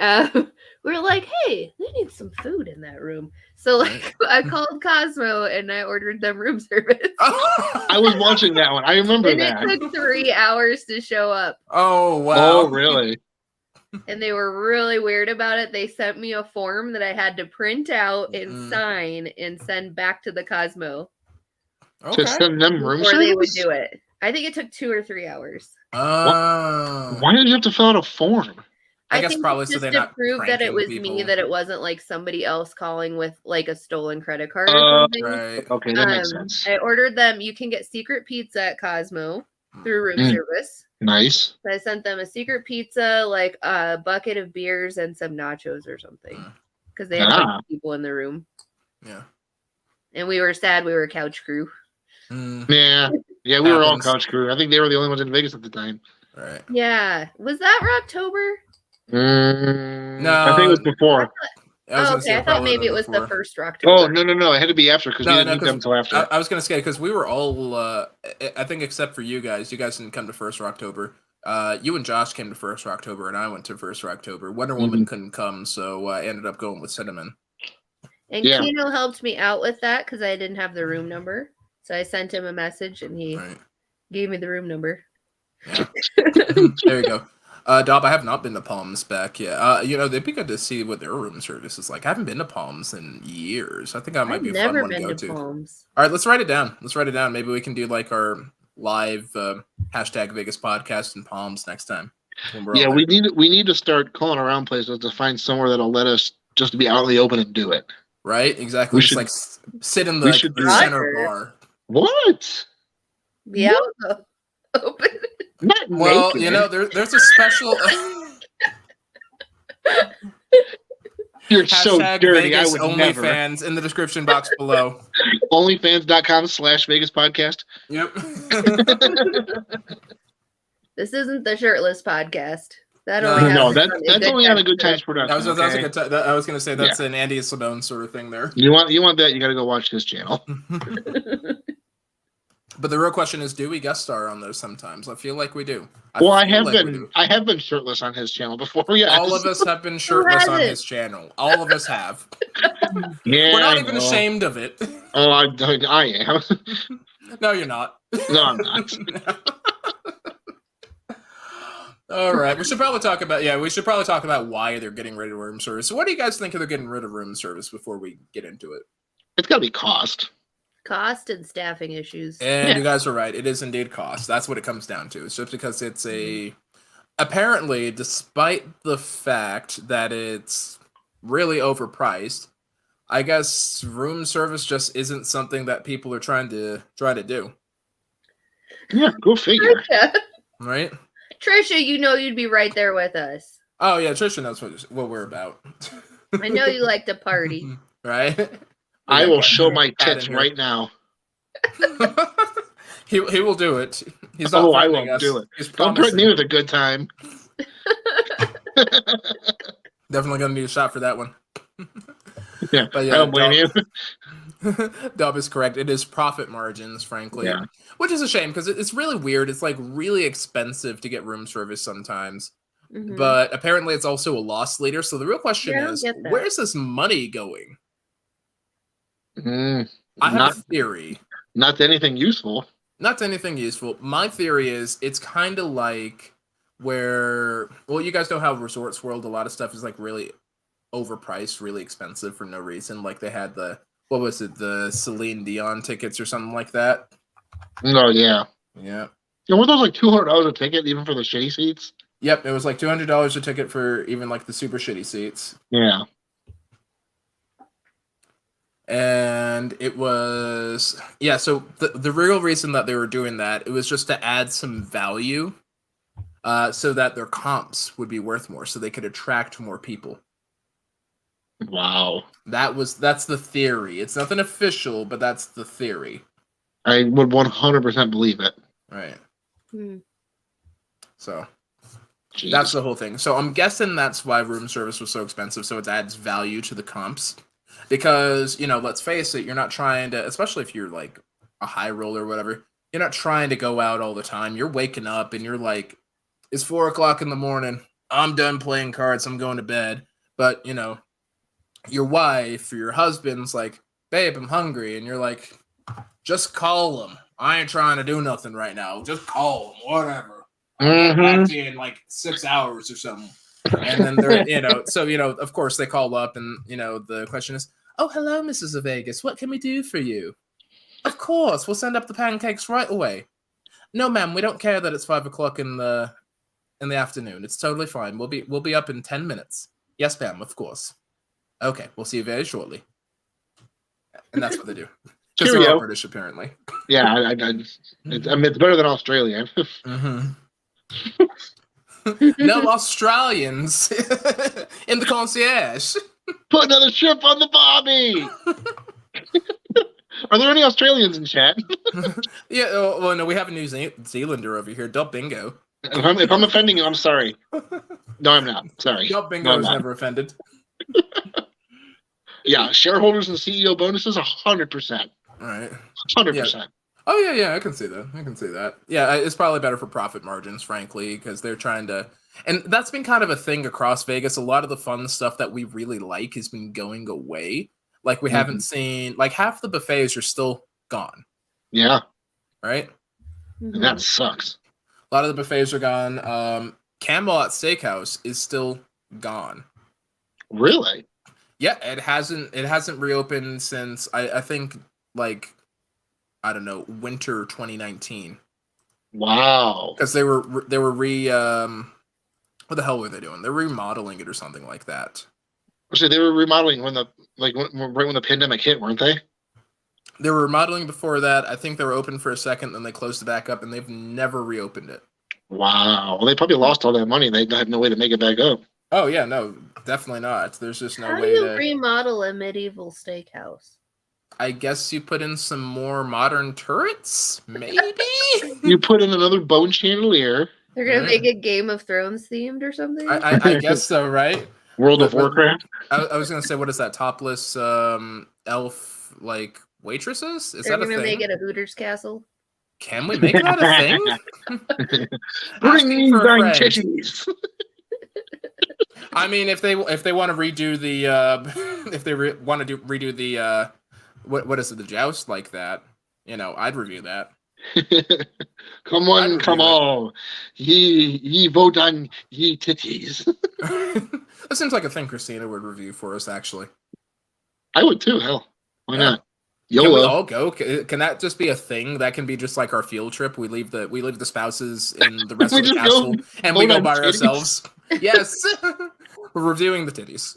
we were like, hey, they need some food in that room. So like I called Cosmo and I ordered them room service. I was watching that one. I remember And that. it took 3 hours to show up. Oh wow. Oh really? And they were really weird about it. They sent me a form that I had to print out and sign and send back to the Cosmo. To send them room before service? they would do it. I think it took 2 or 3 hours. Why did you have to fill out a form? I guess think probably it's so just they're to not prove that it pranking was people. me, that it wasn't like somebody else calling with like a stolen credit card or something. Right. Okay, that makes sense. I ordered them. You can get secret pizza at Cosmo through room service. Nice. So I sent them a secret pizza, like a bucket of beers and some nachos or something, because they had a bunch of people in the room. Yeah. And we were sad. We were a couch crew. Yeah, we were all couch crew. I think they were the only ones in Vegas at the time. Right. Yeah. Was that October? No, I think it was before. I thought maybe it was the first October. Oh no! It had to be after because we didn't meet them until after. I was gonna say because we were all, I think except for you guys didn't come to First October. You and Josh came to First October, and I went to First October. Wonder Woman couldn't come, so I ended up going with Cinnamon. And Kino helped me out with that because I didn't have the room number, so I sent him a message, and he gave me the room number. Yeah. There you go. Dob, I have not been to Palms back yet. They'd be good to see what their room service is like. I haven't been to Palms in years. I think that might be a fun one to go to. Palms. All right, let's write it down. Maybe we can do like our live hashtag Vegas podcast in Palms next time. Yeah, we need to start calling around places to find somewhere that'll let us just be out in the open and do it. Right? Exactly. Just like sit in the center bar. What? Yeah, open. Not well, naked. there's a special. You're so dirty. Vegas I would never. OnlyFans in the description box below. Onlyfans.com/Vegas podcast. Yep. This isn't the shirtless podcast. That's only on a Good Times production. I was going to say that's an Andy Sedone sort of thing there. You want that? You got to go watch his channel. But the real question is, do we guest star on those sometimes? I feel like we do. I have been shirtless on his channel before. Yes. All of us have been shirtless on his channel. All of us have. Yeah, we're not even ashamed of it. Oh, I am. No, you're not. No, I'm not. All right, we should probably talk about why they're getting rid of room service. So what do you guys think they're getting rid of room service before we get into it? It's got to be cost. Cost and staffing issues. And you guys are right. It is indeed cost. That's what it comes down to. It's just because it's apparently, despite the fact that it's really overpriced, I guess room service just isn't something that people are trying to do. Yeah, go figure. Right? Trisha, you'd be right there with us. Oh yeah, Trisha knows what we're about. I know you like to party. Right? I will show my tits right now. He will do it. He's not I won't do it. Don't threaten me with a good time. Definitely gonna need a shot for that one. Yeah, but I don't blame you. Dub is correct. It is profit margins, frankly. Yeah. Which is a shame because it's really weird. It's like really expensive to get room service sometimes. Mm-hmm. But apparently it's also a loss leader. So the real question is, where's this money going? I have a theory. Not to anything useful. My theory is it's kind of like where, well, you guys know how Resorts World, a lot of stuff is like really overpriced, really expensive for no reason. Like they had the Celine Dion tickets or something like that. Oh, yeah. Yeah. Weren't those like $200 a ticket even for the shitty seats? Yep, it was like $200 a ticket for even like the super shitty seats. Yeah. And it was so the real reason that they were doing that, it was just to add some value, so that their comps would be worth more, so they could attract more people. Wow. That's the theory. It's nothing official, but that's the theory. I would 100% believe it. Right. Hmm. So Jeez. that's the whole thing. So I'm guessing that's why room service was so expensive, so it adds value to the comps. Because, let's face it, you're not trying to, especially if you're like a high roller or whatever, you're not trying to go out all the time. You're waking up and you're like, it's 4:00 in the morning. I'm done playing cards. I'm going to bed. But, your wife or your husband's like, babe, I'm hungry. And you're like, just call them. I ain't trying to do nothing right now. Just call them, whatever. I'll get back to you in like 6 hours or something. And then they're, so, of course they call up and, the question is, oh, hello, Mrs. Vegas. What can we do for you? Of course, we'll send up the pancakes right away. No, ma'am, we don't care that it's 5:00 in the afternoon. It's totally fine. We'll be up in 10 minutes. Yes, ma'am, of course. Okay, we'll see you very shortly. And that's what they do. Because they're all British, apparently. Yeah, it's better than Australian. Mm-hmm. No Australians in the concierge. Put another shrimp on the bobby. Are there any Australians in chat? Yeah, well, no, we have a New Zealander over here. Dub Bingo. If I'm offending you, I'm sorry. No, I'm not. Sorry. Dub Bingo is never offended. Yeah, shareholders and CEO bonuses, 100%. All right. 100%. Yeah. Oh, yeah, I can see that. Yeah, it's probably better for profit margins, frankly, because they're trying to... And that's been kind of a thing across Vegas. A lot of the fun stuff that we really like has been going away. Like, we haven't seen... Like, half the buffets are still gone. Yeah. Right? And that sucks. A lot of the buffets are gone. Camelot Steakhouse is still gone. Really? Yeah, it hasn't reopened since, I think, like... I don't know, winter 2019. Wow. Because they were what the hell were they doing? They're remodeling it or something like that. So they were remodeling right when the pandemic hit, weren't they? They were remodeling before that. I think they were open for a second, then they closed it back up, and they've never reopened it. Wow. Well, they probably lost all that money. They have no way to make it back up. Oh yeah, no, definitely not. There's just no How way do you to remodel a medieval steakhouse? I guess you put in some more modern turrets, maybe? You put in another bone chandelier. They're gonna make it Game of Thrones themed or something. I guess so, right? World of Warcraft. I was gonna say, what is that? Topless elf like waitresses? Is They're that a gonna thing? make it a Hooters castle. Can we make that a thing? Bring me thine friend. titties. I mean, if they want to redo the redo the what is it, the joust like that? I'd review that. Come on, ye vote on ye titties. That seems like a thing Christina would review for us, actually. I would too. Hell, why not? Can we YOLO. all go? Can that just be a thing? That can be just like our field trip. We leave the spouses in the rest of the castle, and we go by ourselves. Yes, we're reviewing the titties.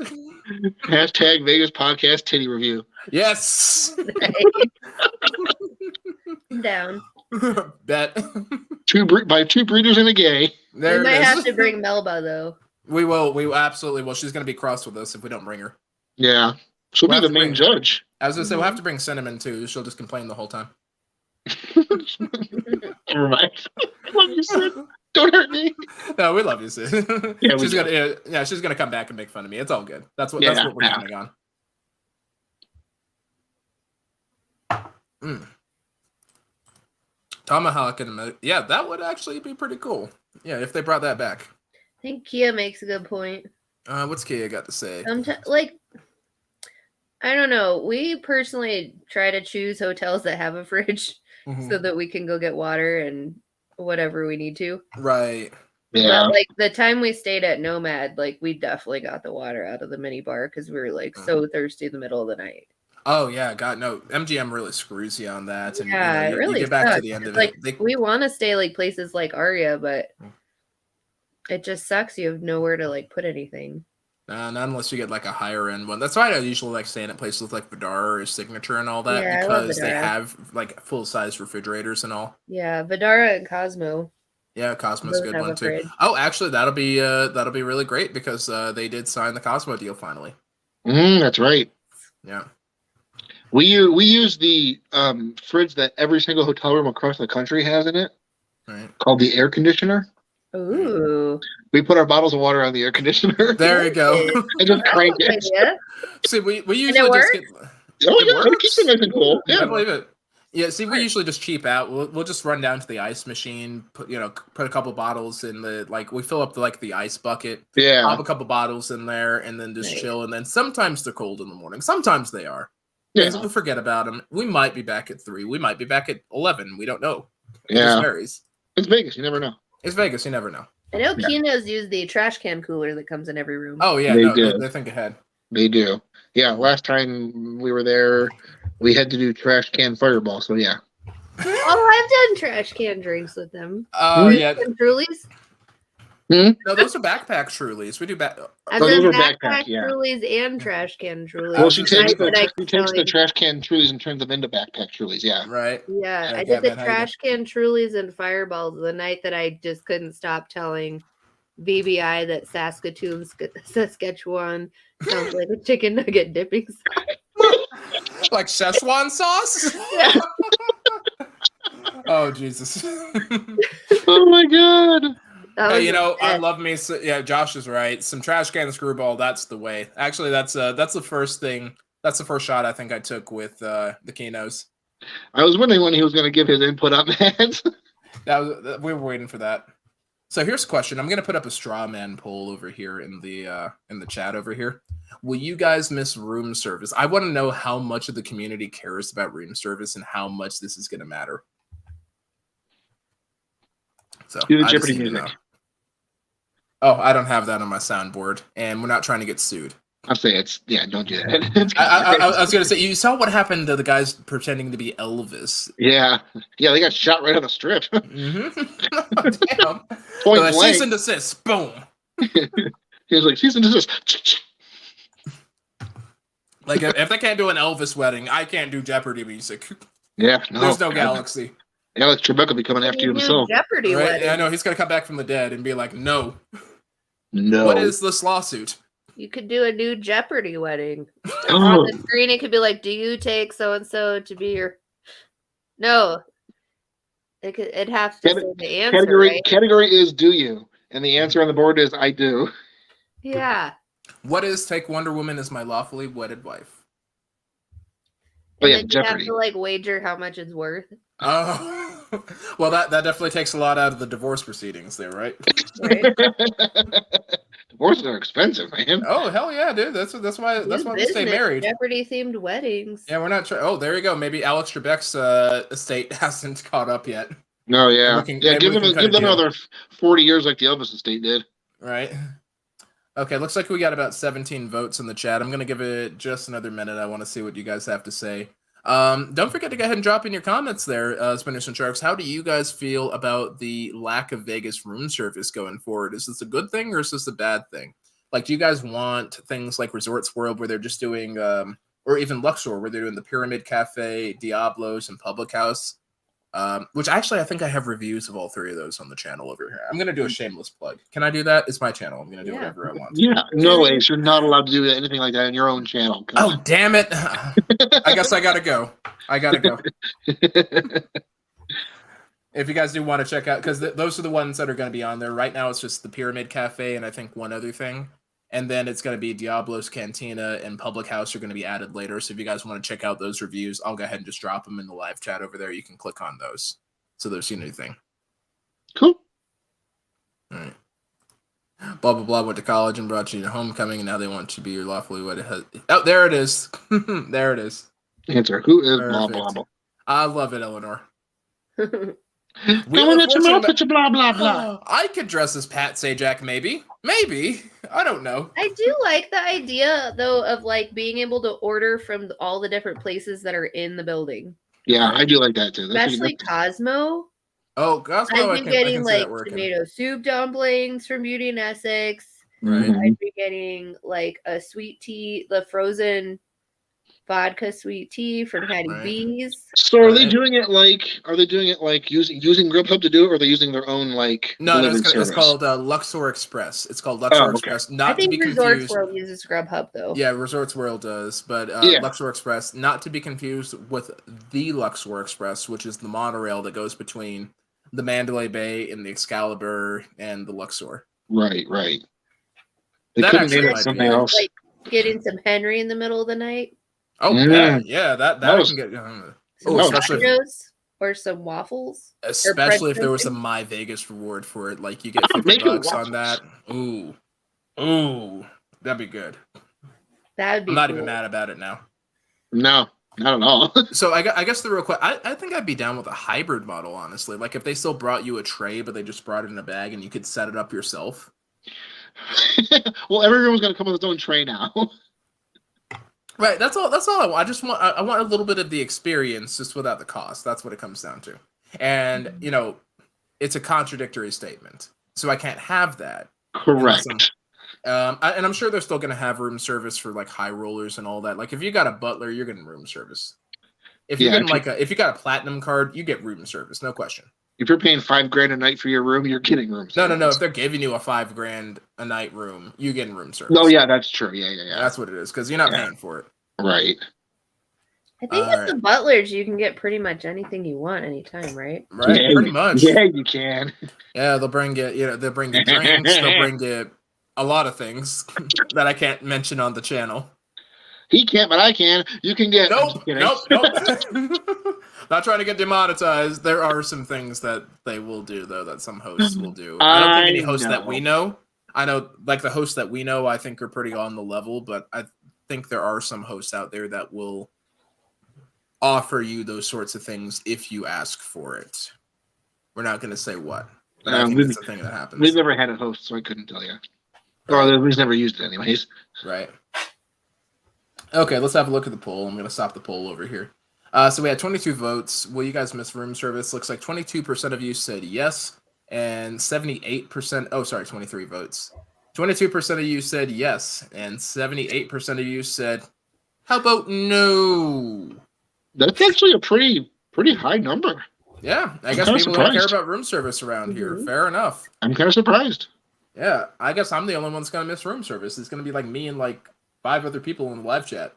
Hashtag Vegas Podcast Titty Review. Yes. I'm down. Bet. By two breeders and a gay. There We might it is. have to bring Melba though. We will. We absolutely will. She's going to be cross with us if we don't bring her. Yeah, she'll We'll be have the to main bring- judge. I was going to say, we'll have to bring Cinnamon too. She'll just complain the whole time. Never mind. Love you, Sid. Don't hurt me. No, we love you, Sid. Yeah, she's gonna come back and make fun of me. It's all good. That's what we're counting on. Tomahawk and that would actually be pretty cool. Yeah, if they brought that back. I think Kia makes a good point. What's Kia got to say? I don't know. We personally try to choose hotels that have a fridge so that we can go get water and whatever we need to. Right. Yeah. But the time we stayed at Nomad, we definitely got the water out of the mini bar because we were so thirsty in the middle of the night. Oh yeah, God no. MGM really screws you on that. And, Yeah, it really you get back sucks. to the end of it. We want to stay places like Aria, but It just sucks. You have nowhere to like put anything. Not unless you get like a higher end one. That's why I usually like staying at places like Vidar or Signature and all that, Yeah, I love because they Vidara. have like full size refrigerators and all. Yeah, Vidara and Cosmo. Yeah, Cosmo's a Both good have one a too. fridge. Oh, actually, that'll be really great because they did sign the Cosmo deal finally. That's right. Yeah. We use the fridge that every single hotel room across the country has in it, Right. called the air conditioner. Ooh. We put our bottles of water on the air conditioner. There you go. And just crank That's a it. good idea. See, we usually it just get. Oh It yeah, it keeps it works. nice and cool. I Yeah. believe it. Yeah, see, we usually just cheap out. We'll just run down to the ice machine, put a couple bottles in we fill up the ice bucket, Yeah. pop a couple bottles in there, and then just Nice. chill. And then sometimes they're cold in the morning. Sometimes they are. Because Yeah. we'll forget about them. We might be back at 3. We might be back at 11. We don't know. It just Yeah. varies. It's Vegas. You never know. It's Vegas. You never know. I know Yeah. Kino's use the trash can cooler that comes in every room. Oh yeah, They no, do. they think ahead. They do. Yeah. Last time we were there, we had to do trash can fireball. So yeah. Oh, I've done trash can drinks with them. Oh yeah. And Trulies. No, those are backpack Trulies. We do back. I've Oh, done those are backpack backpack, yeah. Trulies and trash can Trulies. Well, she was takes gonna say, the trash can Trulies and turns them into backpack Trulies. Yeah. Right. Yeah, Yeah, I did the Catman, how you trash can Trulies and Fireballs the night that I just couldn't stop telling VBI that Saskatchewan sounds like a chicken nugget dipping sauce. Like Szechuan sauce. Yeah. Oh Jesus. Oh my god. That Hey, was you know, I it. love me. Yeah, Josh is right. Some trash can screwball. That's the way. Actually, that's the first thing. That's the first shot I think I took with the Kinos. I was wondering when he was going to give his input on that. We were waiting for that. So here's a question. I'm gonna put up a straw man poll over here in the chat over here. Will you guys miss room service? I want to know how much of the community cares about room service and how much this is gonna matter. So Do the I just Jeopardy need to music. know. Oh, I don't have that on my soundboard, and we're not trying to get sued. I'll say don't do that. It's I was gonna say, you saw what happened to the guys pretending to be Elvis. yeah, they got shot right on the strip. Mm-hmm. Damn. Point So, blank. cease and desist. Boom. He was like, cease and desist. Like if they can't do an Elvis wedding, I can't do Jeopardy music. Yeah, no. There's no galaxy. Alex Trebek will be coming after you do himself. Jeopardy Right? wedding. Yeah, I know he's gonna come back from the dead and be like, "No, No. what is this lawsuit?" You could do a new Jeopardy wedding. Oh. On the screen, it could be like, "Do you take so and so to be your?" No, it'd have to say the answer, right? Category is do you, and the answer on the board is I do. Yeah. What is take Wonder Woman as my lawfully wedded wife? Oh And yeah, then you have Jeopardy. to like wager how much it's worth. Oh, well, that definitely takes a lot out of the divorce proceedings, there, right? Right? Divorces are expensive, man. Oh hell yeah, dude! That's why New we stay business, married. Jeopardy themed weddings. Yeah, we're not sure. Oh, there you go. Maybe Alex Trebek's estate hasn't caught up yet, No, yeah, Maybe give we can cut a them deal. another 40 years like the Elvis estate did. right? Okay, looks like we got about 17 votes in the chat. I'm gonna give it just another minute. I want to see what you guys have to say. Don't forget to go ahead and drop in your comments there, Spinners and Sharks. How do you guys feel about the lack of Vegas room service going forward? Is this a good thing or is this a bad thing? Like, do you guys want things like Resorts World where they're just doing, or even Luxor where they're doing the Pyramid Cafe, Diablo's, and Public House? Which actually I think I have reviews of all 3 of those on the channel over here. I'm going to do a shameless plug. Can I do that? It's my channel. I'm going to do Yeah. whatever I want. Yeah, no way. You're not allowed to do anything like that on your own channel. Come Oh, damn it. I guess I got to go. If you guys do want to check out, because those are the ones that are going to be on there. Right now, it's just the Pyramid Cafe and I think one other thing. And then it's going to be Diablo's Cantina and Public House are going to be added later. So if you guys want to check out those reviews, I'll go ahead and just drop them in the live chat over there. You can click on those. So there's your new thing. Cool. All right. Blah, blah, blah. Went to college and brought you to homecoming, and now they want you to be your lawfully wedded husband. Oh, there it is. There it is. Answer. Who is blah, Perfect. blah, blah? I love it, Eleanor. Come on, let your mouth, put your blah, blah, blah. I could dress as Pat Sajak, maybe. Maybe. I don't know. I do like the idea, though, of like being able to order from all the different places that are in the building, Yeah, I do like that too. especially Cosmo. Oh, that's I've how been getting see that like working. tomato soup dumplings from Beauty and Essex. Right. I've been getting like a sweet tea, the frozen vodka sweet tea from Hattie Right. B's. So are they Right. doing it like using Grubhub to do it, or are they using their own like No, delivery service? it's called Luxor Express. It's called Luxor okay. Express, I not to think be Resorts confused. World uses Grubhub though. Yeah, Resorts World does, but Yeah. Luxor Express, not to be confused with the Luxor Express, which is the monorail that goes between the Mandalay Bay and the Excalibur and the Luxor. Right. They That couldn't actually name it might something be it. else. Like getting some Henry in the middle of the night. Oh, yeah, that I was- can get. Some Oh, especially tacos or some waffles. especially if there was toasting. some My Vegas reward for it, like you get Make it $50 on waffles. that. Ooh, that'd be good. That would be I'm not cool. even mad about it now. No, not at all. So I guess the real question, I think I'd be down with a hybrid model, honestly. Like if they still brought you a tray, but they just brought it in a bag and you could set it up yourself. Well, everyone's gonna come with its own tray now. Right, that's all I want. I want a little bit of the experience just without the cost. That's what it comes down to. And, it's a contradictory statement. So I can't have that. Correct. And I'm sure they're still going to have room service for like high rollers and all that. Like if you got a butler, you're getting room service. If you're getting if you got a platinum card, you get room service, no question. If you're paying $5,000 a night for your room, you're getting room service. No. If they're giving you a $5,000 a night room, you getting room service. No, yeah, that's true. Yeah. That's what it is because you're not paying for it. Right. I think with the butlers, you can get pretty much anything you want anytime, right? Right, Yeah, pretty much. Yeah, you can. Yeah, they'll bring you. They'll bring you drinks. They'll bring you a lot of things that I can't mention on the channel. He can't, but I can. You can get. Nope. Not trying to get demonetized. There are some things that they will do, though, that some hosts will do. I don't think any hosts that we know. I know, like the hosts that we know, I think are pretty on the level, but I think there are some hosts out there that will offer you those sorts of things if you ask for it. We're not going to say what. But I think it's a thing that happens. We've never had a host, so I couldn't tell you. Or we've never used it anyways. Right. Okay, let's have a look at the poll. I'm going to stop the poll over here. So we had 22 votes. Will you guys miss room service? Looks like 22% of you said yes, and 78%. Oh, sorry, 23 votes. 22% of you said yes, and 78% of you said, how about no? That's actually a pretty high number. Yeah, I guess people don't care about room service around here. Fair enough. I'm kind of surprised. Yeah, I guess I'm the only one that's going to miss room service. It's going to be like me and like 5 other people in the live chat.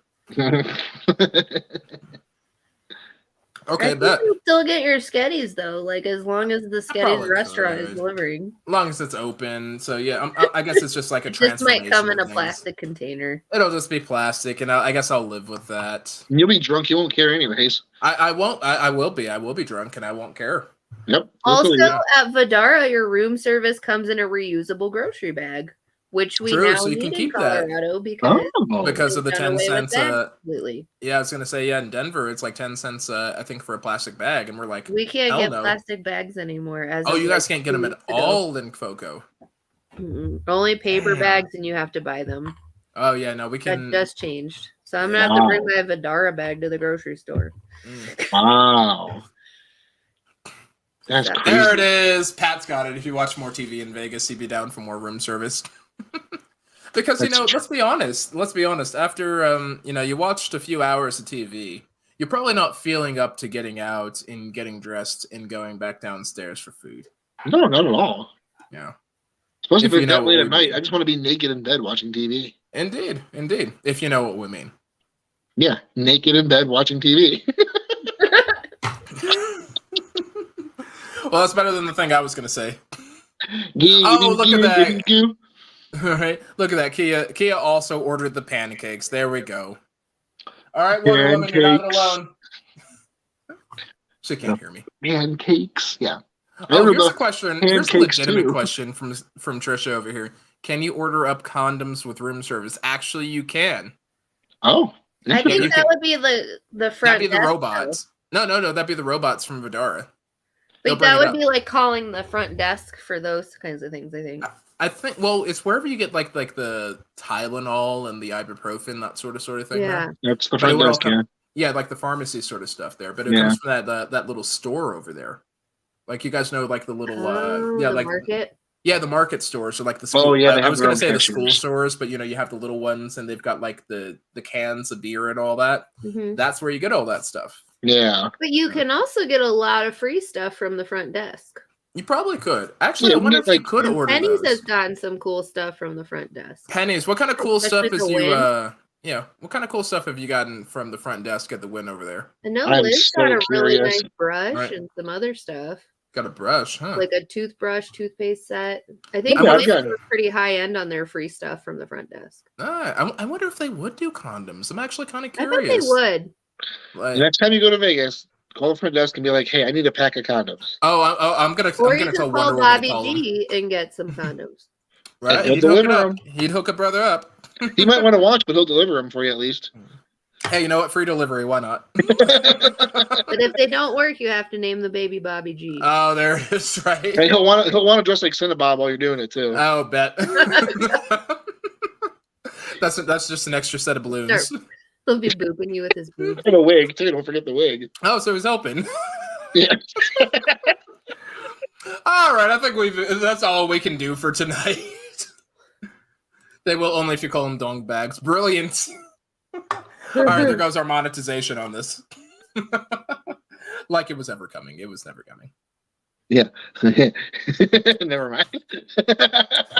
Okay, bet. You still get your sketties though, like as long as the sketties restaurant is delivering. As long as it's open. So yeah, I guess it's just like a transformation. This might come in a plastic container. It'll just be plastic, and I guess I'll live with that. You'll be drunk. You won't care anyways. I won't. I will be. I will be drunk, and I won't care. Yep. Also, at Vidara, your room service comes in a reusable grocery bag, which we now need in Colorado because of the 10 cents. Completely. Yeah, I was gonna say in Denver it's like 10 cents. I think for a plastic bag, and we're like, we can't get plastic bags anymore. You guys can't get them at all in FOCO. Only paper bags, and you have to buy them. Oh yeah, no, we can. That just changed. So I'm gonna have to bring my Vidara bag to the grocery store. Wow. That's crazy. There it is. Pat's got it. If you watch more TV in Vegas, he'd be down for more room service. Because let's be honest. After you watched a few hours of TV, you're probably not feeling up to getting out and getting dressed and going back downstairs for food. No, not at all. Yeah. Especially if it's that late at night. I just want to be naked in bed watching TV. Indeed. If you know what we mean. Yeah, naked in bed watching TV. Well, that's better than the thing I was going to say. Look at that. All right, look at that. Kia also ordered the pancakes. There we go. All right, Wonder Woman, you're not alone. She can't hear me. Pancakes, yeah. Here's a question. Here's a legitimate question from Trisha over here. Can you order up condoms with room service? Actually, you can. Oh. I think that would be the front. That'd be the robots. No. That'd be the robots from Vidara. But that would be like calling the front desk for those kinds of things, I think. I think, it's wherever you get like the Tylenol and the ibuprofen, that sort of thing. Yeah. That's the front desk, yeah, like the pharmacy sort of stuff there. But it comes from that little store over there. Like you guys know, like the little the market. Yeah, the market stores or like the school. Oh yeah, they I have was their gonna own say the cashiers. school stores, but you have the little ones, and they've got like the cans of beer and all that. Mhm. That's where you get all that stuff. Yeah. But you can also get a lot of free stuff from the front desk. You probably could. Actually, Yeah, I we wonder get, if you like- could And order Penny's those. has gotten some cool stuff from the front desk. Pennies. What kind of cool Especially stuff is the you? Win. Yeah. What kind of cool stuff have you gotten from the front desk at the Win over there? I know I'm Liz so got a really curious. nice brush Right. and some other stuff. Got a brush, huh? Like a toothbrush, toothpaste set. I think Yeah, I've Win got- were pretty high end on their free stuff from the front desk. I wonder if they would do condoms. I'm actually kind of I curious. bet they would. Like, The next time you go to Vegas, call the front desk and be like, "Hey, I need a pack of condoms." I'm gonna Or I'm you gonna can tell call Wonder Woman to Bobby call him. G and get some condoms. Right? He'll He'd hook it deliver up. 'em. He'd hook a brother up. He might want to watch, but he'll deliver them for you at least. Hey, you know what? Free delivery. Why not? But if they don't work, you have to name the baby Bobby G. Oh, there it is. Right. Hey, he'll want to dress like Cinnabon while you're doing it too. Oh, bet. That's just an extra set of balloons. Sure. He'll be booping you with his boobs. And a wig too. Don't forget the wig. Oh, so he's helping. Yeah. All right, I think that's all we can do for tonight. They will only if you call them dong bags. Brilliant. All right, there goes our monetization on this. Like it was ever coming. It was never coming. Yeah. Never mind.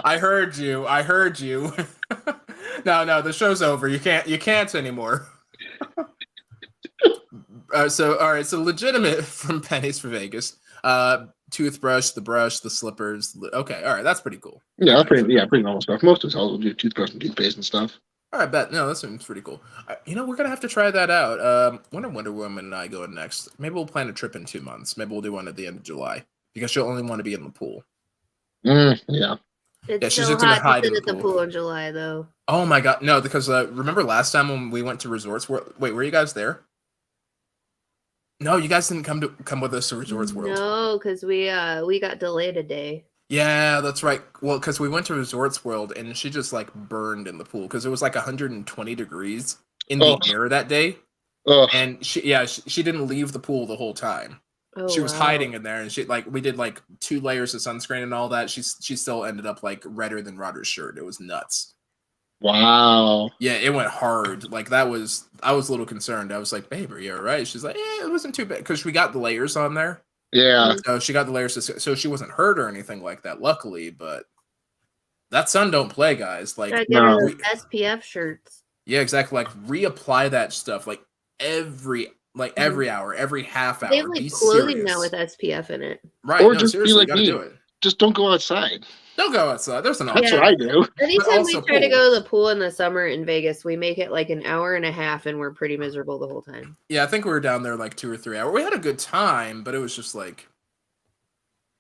I heard you. No, the show's over. You can't anymore. So all right, so legitimate from Pennies for Vegas. Toothbrush, the brush, the slippers. Okay, all right, that's pretty cool. Yeah, pretty normal stuff. Most hotels will do toothbrush and toothpaste and stuff. All right, bet. No, that seems pretty cool. We're gonna have to try that out. When are Wonder Woman and I going next? Maybe we'll plan a trip in 2 months. Maybe we'll do one at the end of July because she'll only want to be in the pool. Yeah. It's Yeah, she's so just gonna hot hide to in sit the at the pool. pool in July, though. Oh my god, no! Because remember last time when we went to Resorts World? Wait, were you guys there? No, you guys didn't come with us to Resorts World. No, because we got delayed a day. Yeah, that's right. Well, because we went to Resorts World and she just like burned in the pool because it was like 120 degrees in the air that day, and she didn't leave the pool the whole time. Oh, She was wow. hiding in there, and we did like 2 layers of sunscreen and all that. She still ended up like redder than Rodder's shirt. It was nuts. Wow. Yeah, it went hard. Like I was a little concerned. I was like, "Babe, are you all right?" She's like, "Yeah, it wasn't too bad," because we got the layers on there. Yeah. So she got the layers, so she wasn't hurt or anything like that. Luckily, but that sun don't play, guys. Like, Gotta get no. her those SPF shirts. yeah, exactly. Like reapply that stuff like every hour, every half hour. They have like Be clothing serious. now with SPF in it. Right? Or No, just be seriously, like you gotta me. do it. Just don't go outside. Don't go outside. There's an That's option. what I do. Anytime we also try to pool. go to the pool in the summer in Vegas, we make it like an hour and a half, and we're pretty miserable the whole time. Yeah, I think we were down there like 2 or 3 hours. We had a good time, but it was just like,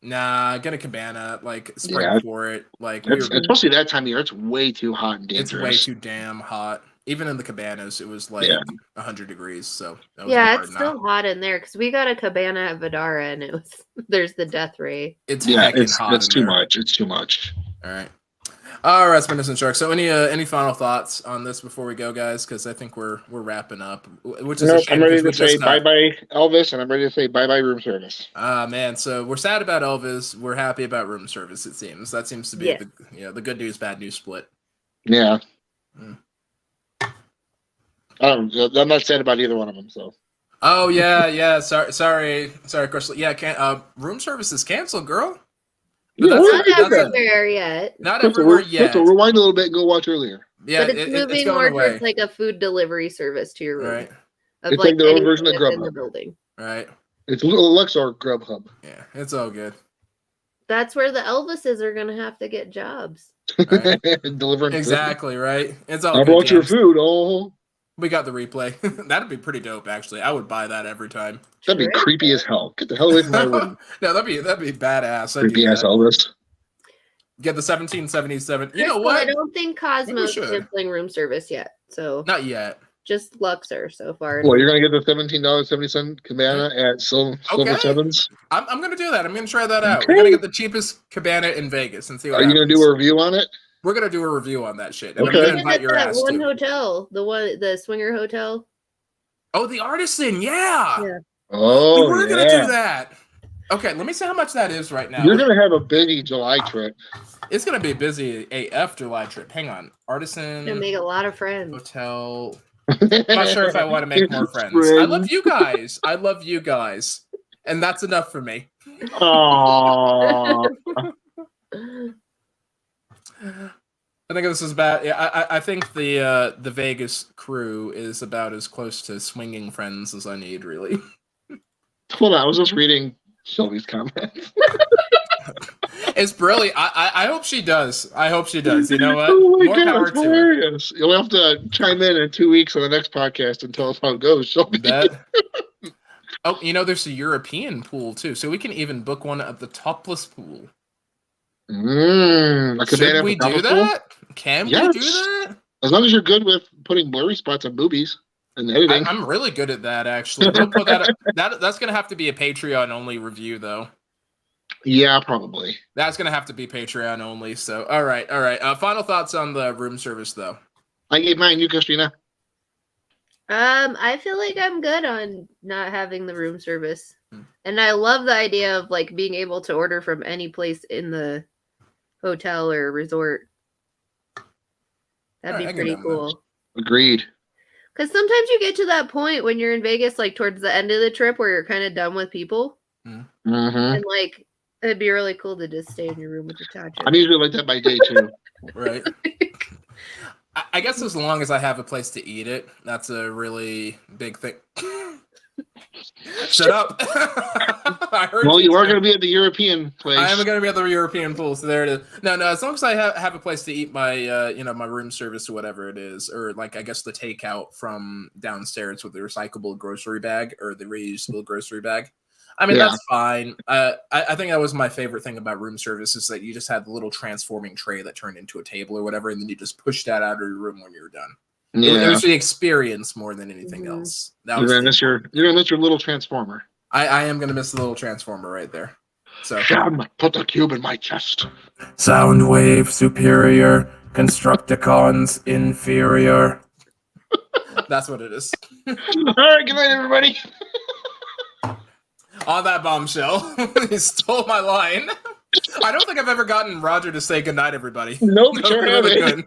nah, get a cabana, like spray Yeah. for it. Like Especially that time of year, it's way too hot and dangerous. it's way too damn hot. Even in the cabanas, it was like 100 degrees. So that was Yeah, hard it's now. still hot in there because we got a cabana at Vidara, and it was there's the death ray. It's Yeah, heckin' hot. it's in too there. much. It's too much. All right, Spinners and Sharks. So any final thoughts on this before we go, guys? Because I think we're wrapping up, which is a Nope, shame. I'm ready because to we say just got- bye-bye Elvis, and I'm ready to say bye-bye room service. Ah, man. So we're sad about Elvis. We're happy about room service. It seems that seems to be Yes. the good news, bad news split. Yeah. Mm. I'm not sad about either one of them. So Oh yeah. Sorry, Crystal. Yeah, room service is canceled, girl. But Yeah, that's what? Not that's everywhere yet, not Crystal, everywhere yet. Crystal, rewind a little bit and go watch earlier. Yeah, but it's moving going more away. towards like a food delivery service to your room. Right, Of It's like like their own anything version of that's in Grubhub. the building. right. It's little Alexa or Grubhub. Yeah, it's all good. That's where the Elvises are gonna have to get jobs. Right. Delivering Exactly, right. It's all food. I good. brought your James. food. Oh, We got the replay. That'd be pretty dope, actually. I would buy that every time. that'd be Sure. creepy as hell. Get the hell away from my room. No, that'd be badass. I'd do Creepy ass that. Elvis. Get the 1777. You know Crystal, what? I don't think Cosmo's should. canceling room service yet. So Not yet. just Luxor so far. Well, you're gonna get the $17.70 cabana at Silver Okay. Sevens. I'm gonna do that. I'm gonna try that out. Okay. We're gonna get the cheapest cabana in Vegas and see what Are you gonna happens. do a review on it? We're gonna do a review on that shit. And Okay. I'm We gonna did invite at your that ass one too. hotel, the Swinger Hotel. Oh, the Artisan, yeah. Yeah. Oh, We were yeah. gonna do that. Okay, let me see how much that is right now. You're gonna have a busy July trip. It's gonna be a busy AF July trip. Hang on, Artisan Gonna make a lot of friends. Hotel. I'm not sure if I want to make more friends. I love you guys. I love you guys, and that's enough for me. Aww. I think this is about. Yeah, I think the Vegas crew is about as close to swinging friends as I need, really. Hold on, I was just reading Shelby's comments. It's brilliant. I hope she does. I hope she does. You know what? Oh my More God, power that's to her. hilarious. You'll have to chime in 2 weeks on the next podcast and tell us how it goes, Shelby. Oh, you know, there's a European pool too, so we can even book one at the topless pool. Should we do that? Can we do that? As long as you're good with putting blurry spots on boobies and editing. I'm really good at that, actually. We'll put that's going to have to be a Patreon only review, though. Yeah, probably. That's going to have to be Patreon only. So, all right. Final thoughts on the room service, though. I gave mine. You, Christina. I feel like I'm good on not having the room service, and I love the idea of like being able to order from any place in the hotel or resort. That'd be pretty cool. Agreed. Because sometimes you get to that point when you're in Vegas, like towards the end of the trip, where you're kind of done with people, and like it'd be really cool to just stay in your room with your couch. I'm usually like that by day 2. Right. I guess as long as I have a place to eat it, that's a really big thing. Shut up. I heard you are going to be at the European place. I am going to be at the European pool, so there it is. No, as long as I have a place to eat my, my room service or whatever it is, or like I guess the takeout from downstairs with the recyclable grocery bag or the reusable grocery bag. I mean, that's fine. I think that was my favorite thing about room service is that you just had the little transforming tray that turned into a table or whatever, and then you just pushed that out of your room when you were done. Yeah. It was the experience more than anything else. You're gonna miss your little transformer. I am gonna miss the little transformer right there. So put the cube in my chest. Soundwave superior, Constructicons inferior. That's what it is. All right, good night, everybody. On that bombshell, he stole my line. I don't think I've ever gotten Roger to say goodnight, everybody. Nope, sure really good.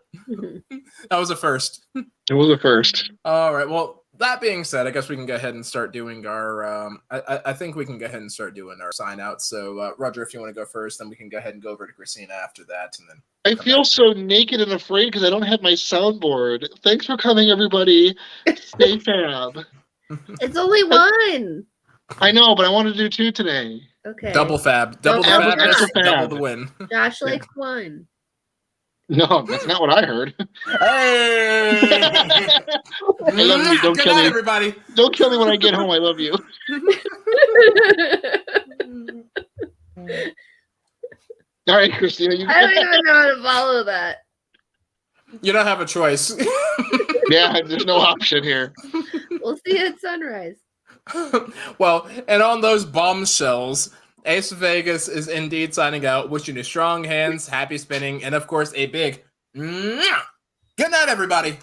That was a first. It was a first. All right. Well, that being said, I guess we can go ahead and start doing our. I think we can go ahead and start doing our sign out. So, Roger, if you want to go first, then we can go ahead and go over to Christina after that, and then. I feel so naked and afraid because I don't have my soundboard. Thanks for coming, everybody. Stay fab. It's only one. I know, but I want to do 2 today. Okay. Double fab. Double the fab. Double the win. Josh likes 1. No, that's not what I heard. Hey! I love you. Don't kill me, everybody. Don't kill me when I get home. I love you. All right, Christina. I don't even know how to follow that. You don't have a choice. Yeah, there's no option here. We'll see you at sunrise. Well, and on those bombshells, Ace of Vegas is indeed signing out, wishing you strong hands, happy spinning, and of course a big good night, everybody.